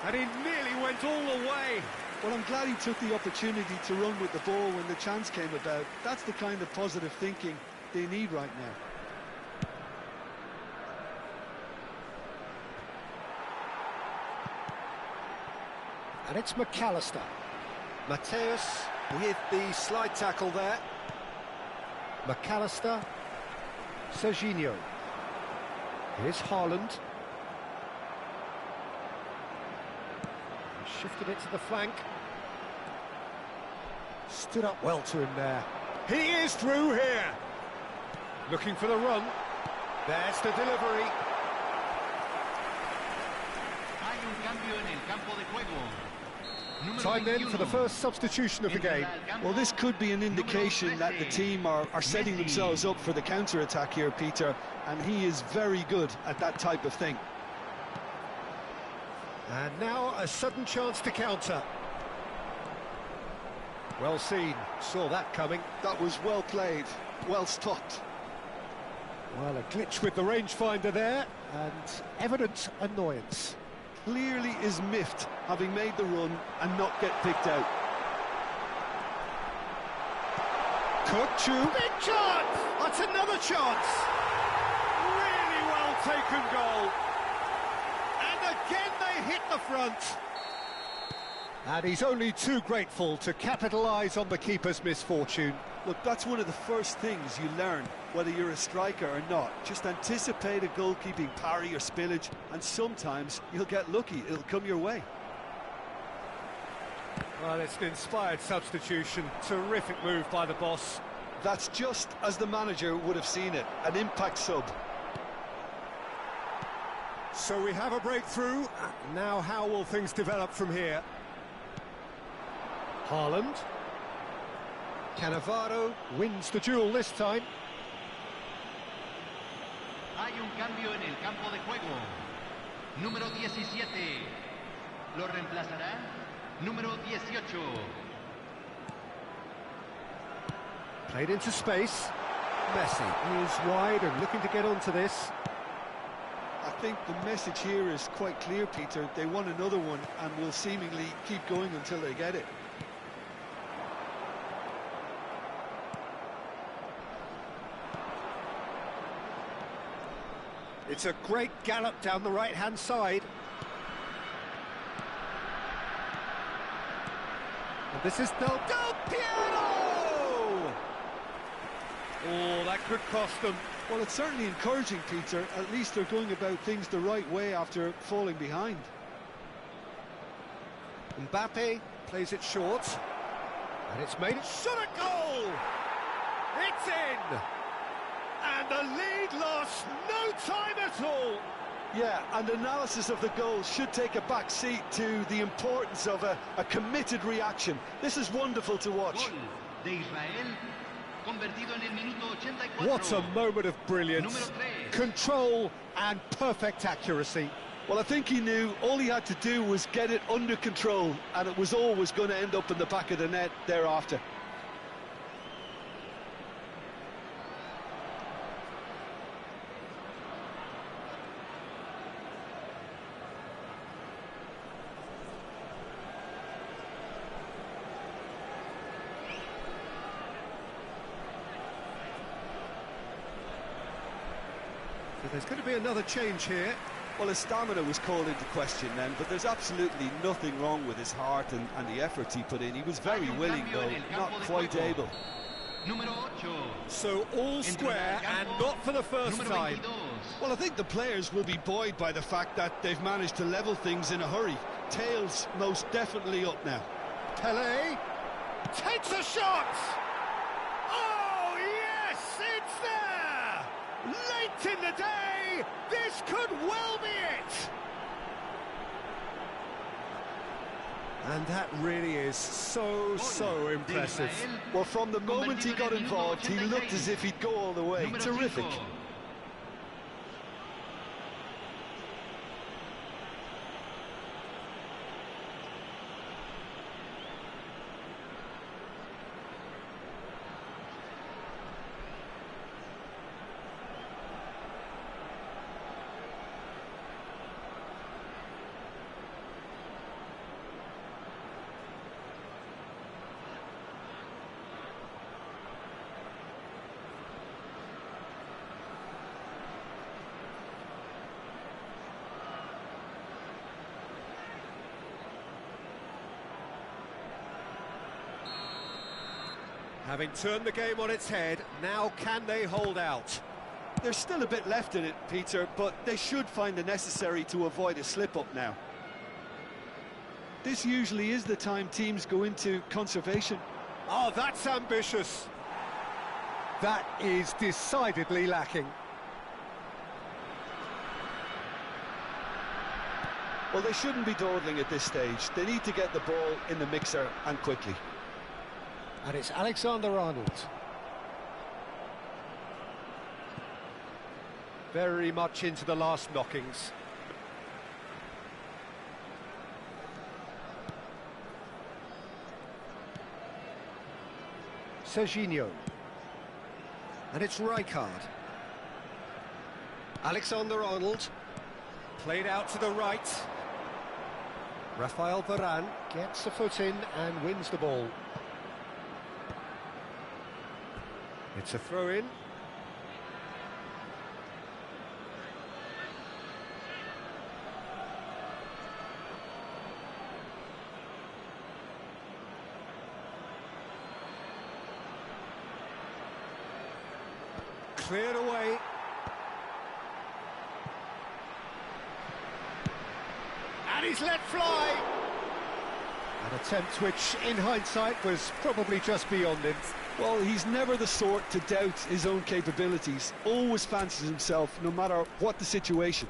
Speaker 1: And he nearly went all the way.
Speaker 2: Well, I'm glad he took the opportunity to run with the ball when the chance came about. That's the kind of positive thinking they need right now.
Speaker 1: And it's McAllister. Mateus with the slide tackle there. McAllister. Serginho. Here's Haaland. He shifted it to the flank. Stood up well to him there. He is through here. Looking for the run. There's the delivery. Time then for the first substitution of the game.
Speaker 2: Well, this could be an indication that the team are setting themselves up for the counter-attack here, Peter, and he is very good at that type of thing.
Speaker 1: And now a sudden chance to counter. Well seen, saw that coming.
Speaker 2: That was well played, well stopped.
Speaker 1: Well, a glitch with the rangefinder there, and evident annoyance.
Speaker 2: Clearly is miffed, having made the run and not get picked out.
Speaker 1: Kutchu. Big chance! That's another chance! Really well taken goal. And again they hit the front. And he's only too grateful to capitalise on the keeper's misfortune.
Speaker 2: Look, that's one of the first things you learn, whether you're a striker or not. Just anticipate a goalkeeping parry or spillage, and sometimes you'll get lucky, it'll come your way.
Speaker 1: Well, it's an inspired substitution. Terrific move by the boss.
Speaker 2: That's just as the manager would have seen it, an impact sub.
Speaker 1: So we have a breakthrough. Now how will things develop from here? Haaland. Cannavaro wins the duel this time.
Speaker 6: Hay un cambio en el campo de juego. Número 17. Lo reemplazará número 18.
Speaker 1: Played into space. Messi is wide and looking to get onto this.
Speaker 2: I think the message here is quite clear, Peter. They want another one and will seemingly keep going until they get it.
Speaker 1: It's a great gallop down the right-hand side. And this is Del Piero! Oh, that could cost them.
Speaker 2: Well, it's certainly encouraging, Peter. At least they're going about things the right way after falling behind.
Speaker 1: Mbappe plays it short. And it's made it. Shot a goal! It's in! And the lead lost no time at all.
Speaker 2: Yeah, and analysis of the goal should take a back seat to the importance of a committed reaction. This is wonderful to watch.
Speaker 6: Gol de Israel, convertido en el minuto 84.
Speaker 1: What a moment of brilliance. Control and perfect accuracy.
Speaker 2: Well, I think he knew all he had to do was get it under control, and it was always going to end up in the back of the net thereafter.
Speaker 1: So there's going to be another change here.
Speaker 2: Well, his stamina was called into question then, but there's absolutely nothing wrong with his heart and the efforts he put in. He was very willing, though, not quite able.
Speaker 1: So all square and not for the first time.
Speaker 2: Well, I think the players will be buoyed by the fact that they've managed to level things in a hurry. Tails most definitely up now.
Speaker 1: Pelé takes a shot! Oh, yes, it's there! Late Late in the day, this could well be it! And that really is so impressive.
Speaker 2: Well, from the moment he got involved, he looked as if he'd go all the way. Terrific.
Speaker 1: Having turned the game on its head, now can they hold out?
Speaker 2: There's still a bit left in it, Peter, but they should find the necessary to avoid a slip-up now. This usually is the time teams go into conservation.
Speaker 1: Oh, that's ambitious. That is decidedly lacking.
Speaker 2: Well, they shouldn't be dawdling at this stage. They need to get the ball in the mixer and quickly.
Speaker 1: And it's Alexander-Arnold. Very much into the last knockings. Serginho. And it's Rijkaard. Alexander-Arnold. Played out to the right. Rafael Varane gets a foot in and wins the ball. It's a throw-in. Cleared away. And he's let fly. An attempt which, in hindsight, was probably just beyond him.
Speaker 2: Well, he's never the sort to doubt his own capabilities. Always fancies himself, no matter what the situation.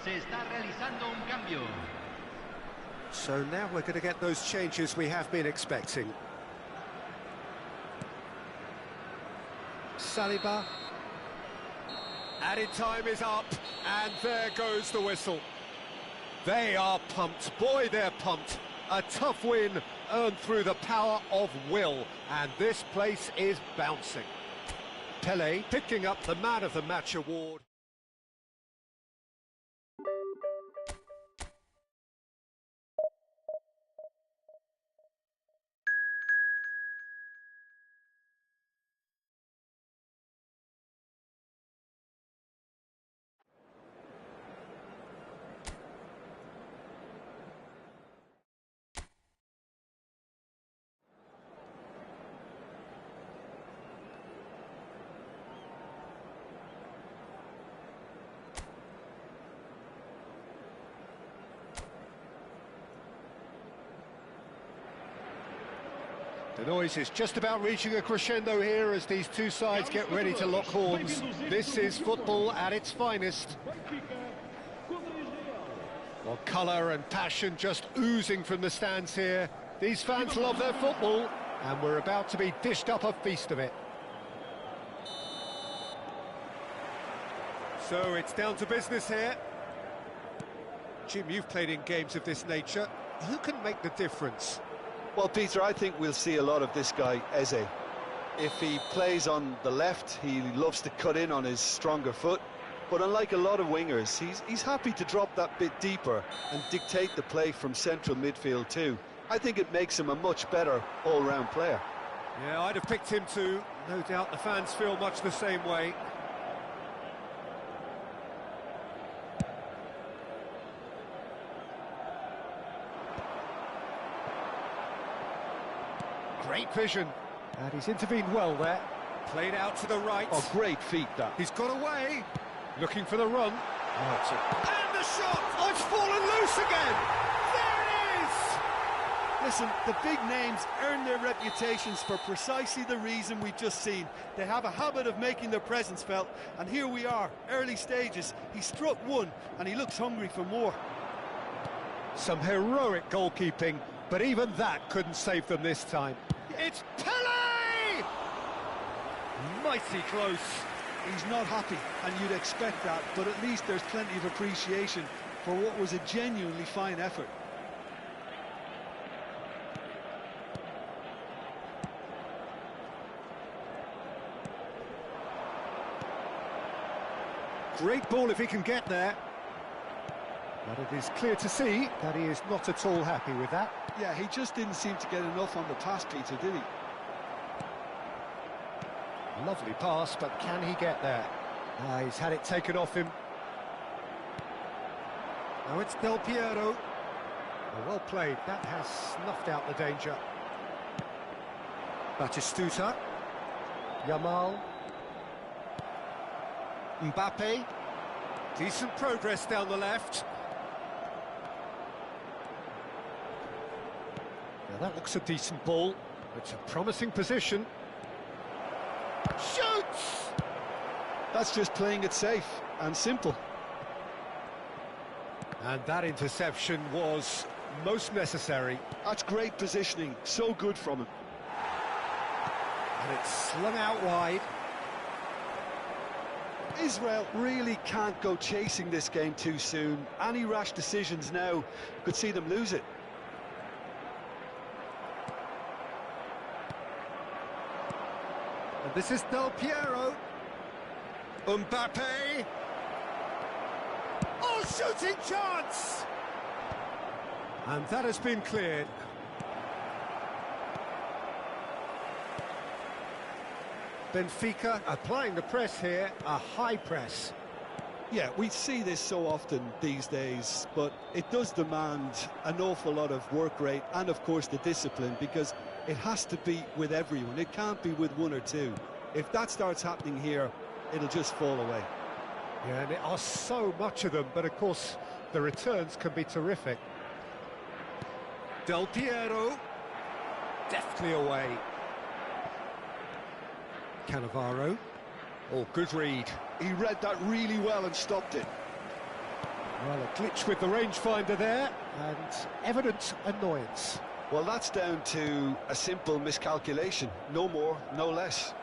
Speaker 6: Se está realizando un cambio.
Speaker 1: So now we're going to get those changes we have been expecting. Saliba. Added time is up, and there goes the whistle. They are pumped. Boy, they're pumped. A tough win earned through the power of will, and this place is bouncing. Pelé picking up the Man of the Match award. The noise is just about reaching a crescendo here as these two sides get ready to lock horns. This is football at its finest. Well, colour and passion just oozing from the stands here. These fans love their football, and we're about to be dished up a feast of it. So it's down to business here. Jim, you've played in games of this nature. Who can make the difference?
Speaker 2: Well, Peter, I think we'll see a lot of this guy, Eze. If he plays on the left, he loves to cut in on his stronger foot. But unlike a lot of wingers, he's happy to drop that bit deeper and dictate the play from central midfield too. I think it makes him a much better all-round player.
Speaker 1: Yeah, I'd have picked him too. No doubt the fans feel much the same way. Great vision. And he's intervened well there. Played out to the right.
Speaker 2: Oh, great feet, that.
Speaker 1: He's got away. Looking for the run. And the shot! Oh, it's fallen loose again! There it is!
Speaker 2: Listen, the big names earn their reputations for precisely the reason we've just seen. They have a habit of making their presence felt, and here we are, early stages. He struck one, and he looks hungry for more.
Speaker 1: Some heroic goalkeeping, but even that couldn't save them this time. It's Pele! Mighty close.
Speaker 2: He's not happy, and you'd expect that, but at least there's plenty of appreciation for what was a genuinely fine effort.
Speaker 1: Great ball if he can get there. But it is clear to see that he is not at all happy with that.
Speaker 2: Yeah, he just didn't seem to get enough on the pass, Peter, did he?
Speaker 1: Lovely pass, but can he get there? He's had it taken off him. Now it's Del Piero. Well played, that has snuffed out the danger. Batistuta. Yamal. Mbappe. Decent progress down the left. Now that looks a decent ball. It's a promising position. Shoots!
Speaker 2: That's just playing it safe and simple.
Speaker 1: And that interception was most necessary.
Speaker 2: That's great positioning, so good from him.
Speaker 1: And it's slung out wide.
Speaker 2: Israel really can't go chasing this game too soon. Any rash decisions now could see them lose it.
Speaker 1: And this is Del Piero. Mbappe. Oh, shooting chance! And that has been cleared. Benfica applying the press here, a high press.
Speaker 2: Yeah, we see this so often these days, but it does demand an awful lot of work rate and, of course, the discipline, because it has to be with everyone. It can't be with one or two. If that starts happening here, it'll just fall away.
Speaker 1: Yeah, and there are so much of them, but of course the returns can be terrific. Del Piero, deftly away. Cannavaro, oh, good read.
Speaker 2: He read that really well and stopped it.
Speaker 1: Well, a glitch with the rangefinder there, and evident annoyance.
Speaker 2: Well, that's down to a simple miscalculation. No more, no less.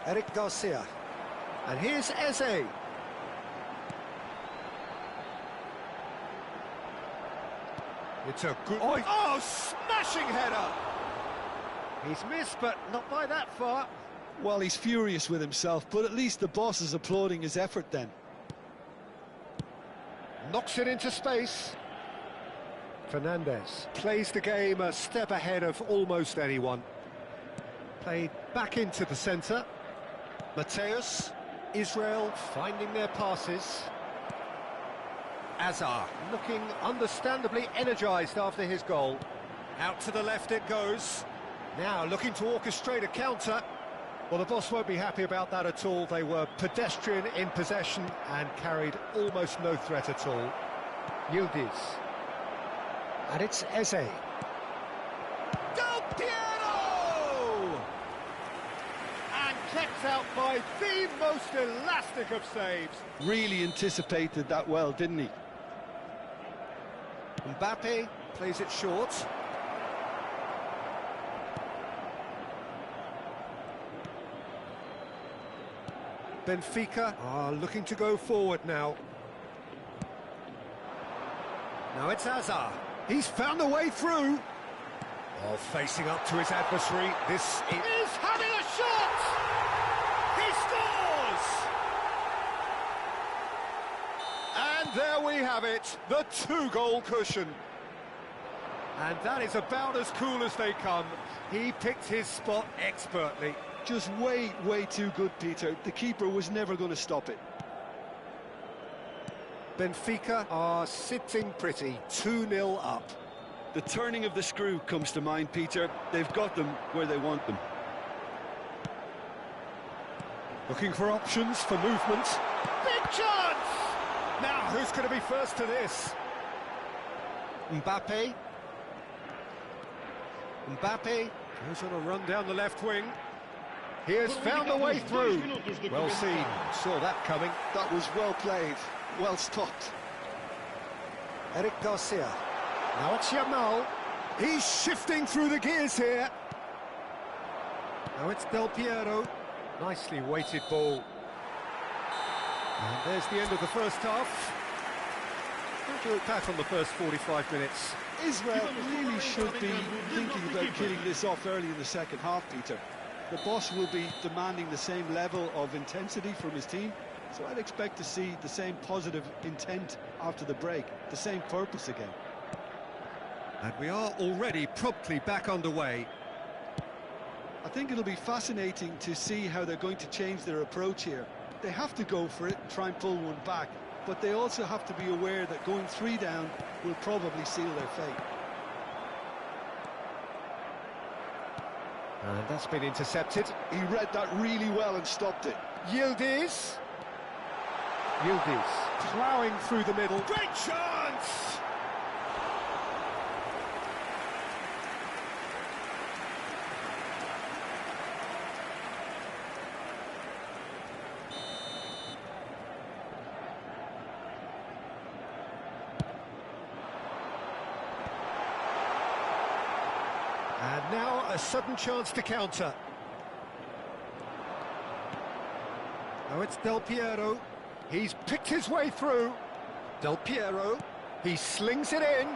Speaker 1: Eric Garcia. And here's Eze. It's a good... Oh, smashing header! He's missed, but not by that far.
Speaker 2: Well, he's furious with himself, but at least the boss is applauding his effort then.
Speaker 1: Knocks it into space. Fernandez plays the game a step ahead of almost anyone. Played back into the centre. Mateus, Israel finding their passes. Azar looking understandably energised after his goal. Out to the left it goes. Now looking to orchestrate a counter. Well, the boss won't be happy about that at all. They were pedestrian in possession and carried almost no threat at all. Yildiz. And it's Eze. Del Piero! And kept out by the most elastic of saves.
Speaker 2: Really anticipated that well, didn't he?
Speaker 1: Mbappe plays it short. Benfica are looking to go forward now. Now it's Hazard. He's found a way through. Oh, facing up to his adversary. This is having a shot! He scores! And there we have it, the 2-goal cushion. And that is about as cool as they come. He picked his spot expertly.
Speaker 2: Just way too good, Peter. The keeper was never going to stop it.
Speaker 1: Benfica are sitting pretty, 2-0 up.
Speaker 2: The turning of the screw comes to mind, Peter. They've got them where they want them.
Speaker 1: Looking for options for movement. Big chance! Now, who's going to be first to this? Mbappe. Mbappe goes on a run down the left wing. He has found a way through. Well seen, saw that coming.
Speaker 2: That was well played, well stopped.
Speaker 1: Eric Garcia. Now it's Yamal. He's shifting through the gears here. Now it's Del Piero. Nicely weighted ball. And there's the end of the first half. How do you look back on the first 45 minutes?
Speaker 2: Israel really should be thinking about killing this off early in the second half, Peter. The boss will be demanding the same level of intensity from his team, so I'd expect to see the same positive intent after the break, the same purpose again.
Speaker 1: And we are already promptly back underway.
Speaker 2: I think it'll be fascinating to see how they're going to change their approach here. They have to go for it and try and pull one back, but they also have to be aware that going 3 down will probably seal their fate.
Speaker 1: And that's been intercepted.
Speaker 2: He read that really well and stopped it.
Speaker 1: Yildiz. Ploughing through the middle. Great chance! And now a sudden chance to counter. Now it's Del Piero. He's picked his way through. Del Piero. He slings it in.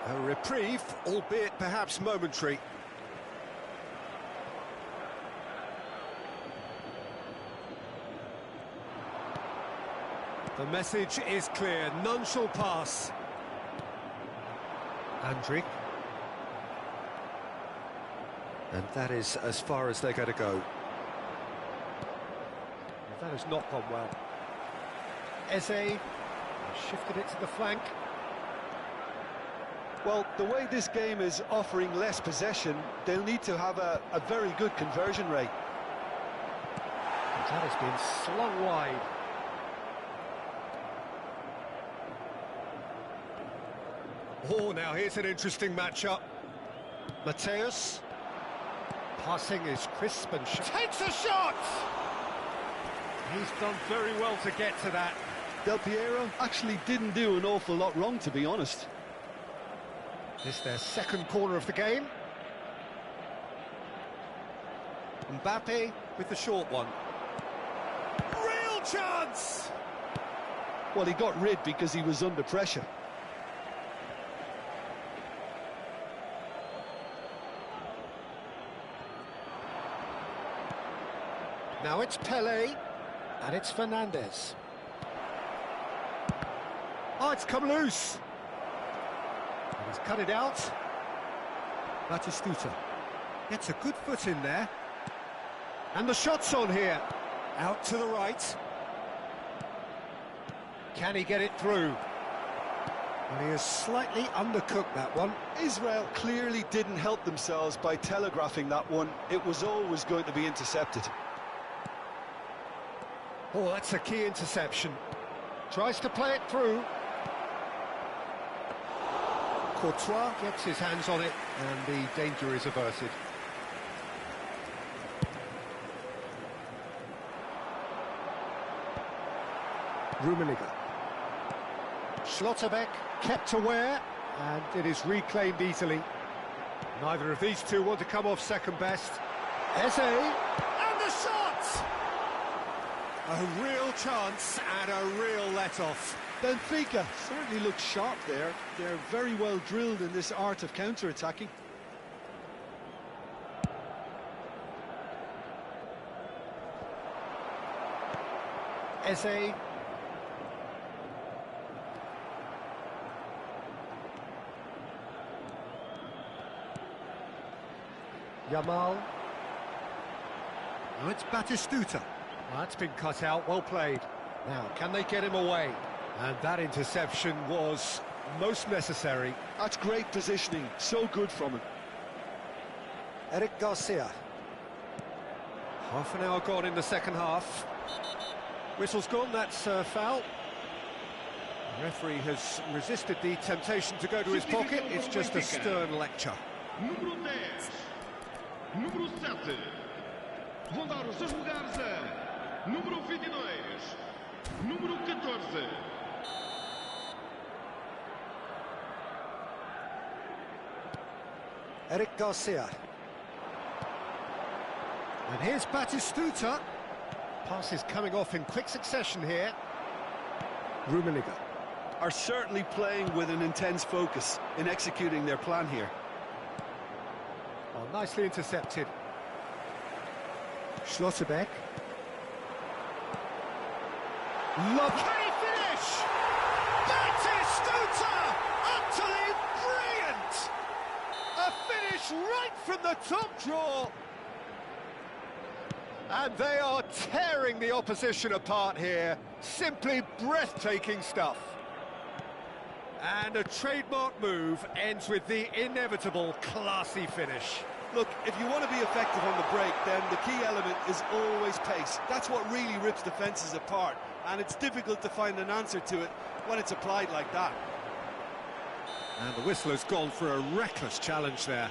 Speaker 1: A reprieve, albeit perhaps momentary. The message is clear. None shall pass. Andrić. And that is as far as they're going to go. That has not gone well. Eze shifted it to the flank.
Speaker 2: Well, the way this game is offering less possession, they'll need to have a very good conversion rate.
Speaker 1: That has been slung wide. Oh, now here's an interesting matchup. Mateus. Passing is crisp and takes a shot! He's done very well to get to that.
Speaker 2: Del Piero actually didn't do an awful lot wrong, to be honest.
Speaker 1: This is their second corner of the game. Mbappe with the short one. Real chance!
Speaker 2: Well, he got rid because he was under pressure.
Speaker 1: Now it's Pelé, and it's Fernandes. Oh, it's come loose. And he's cut it out. Batistuta gets a good foot in there. And the shot's on here. Out to the right. Can he get it through? And he has slightly undercooked that one.
Speaker 2: Israel clearly didn't help themselves by telegraphing that one. It was always going to be intercepted.
Speaker 1: Oh, that's a key interception. Tries to play it through. Courtois gets his hands on it, and the danger is averted. Rummenigge. Schlotterbeck kept aware, and it is reclaimed easily. Neither of these two want to come off second best. Eze, and the shot! A real chance and a real let-off.
Speaker 2: Benfica certainly look sharp there. They're very well drilled in this art of counter-attacking.
Speaker 1: Eze. Yamal. Now it's Batistuta. That's been cut out, well played. Now, can they get him away? And that interception was most necessary.
Speaker 2: That's great positioning, so good from him.
Speaker 1: Eric Garcia. Half an hour gone in the second half. Whistle's gone, that's a foul. The referee has resisted the temptation to go to his pocket. It's just a stern lecture.
Speaker 5: Número 10. Número 7. Vão dar os seus lugares a número 22. Número 14.
Speaker 1: Eric Garcia. And here's Batistuta. Passes coming off in quick succession here. Rummenigge.
Speaker 2: Are certainly playing with an intense focus in executing their plan here.
Speaker 1: Oh, nicely intercepted. Schlotterbeck. Love. Can he finish? Batistuta! Utterly brilliant! A finish right from the top draw. And they are tearing the opposition apart here. Simply breathtaking stuff. And a trademark move ends with the inevitable classy finish.
Speaker 2: Look, if you want to be effective on the break, then the key element is always pace. That's what really rips defences apart, and it's difficult to find an answer to it when it's applied like that.
Speaker 1: And the whistle has gone for a reckless challenge there.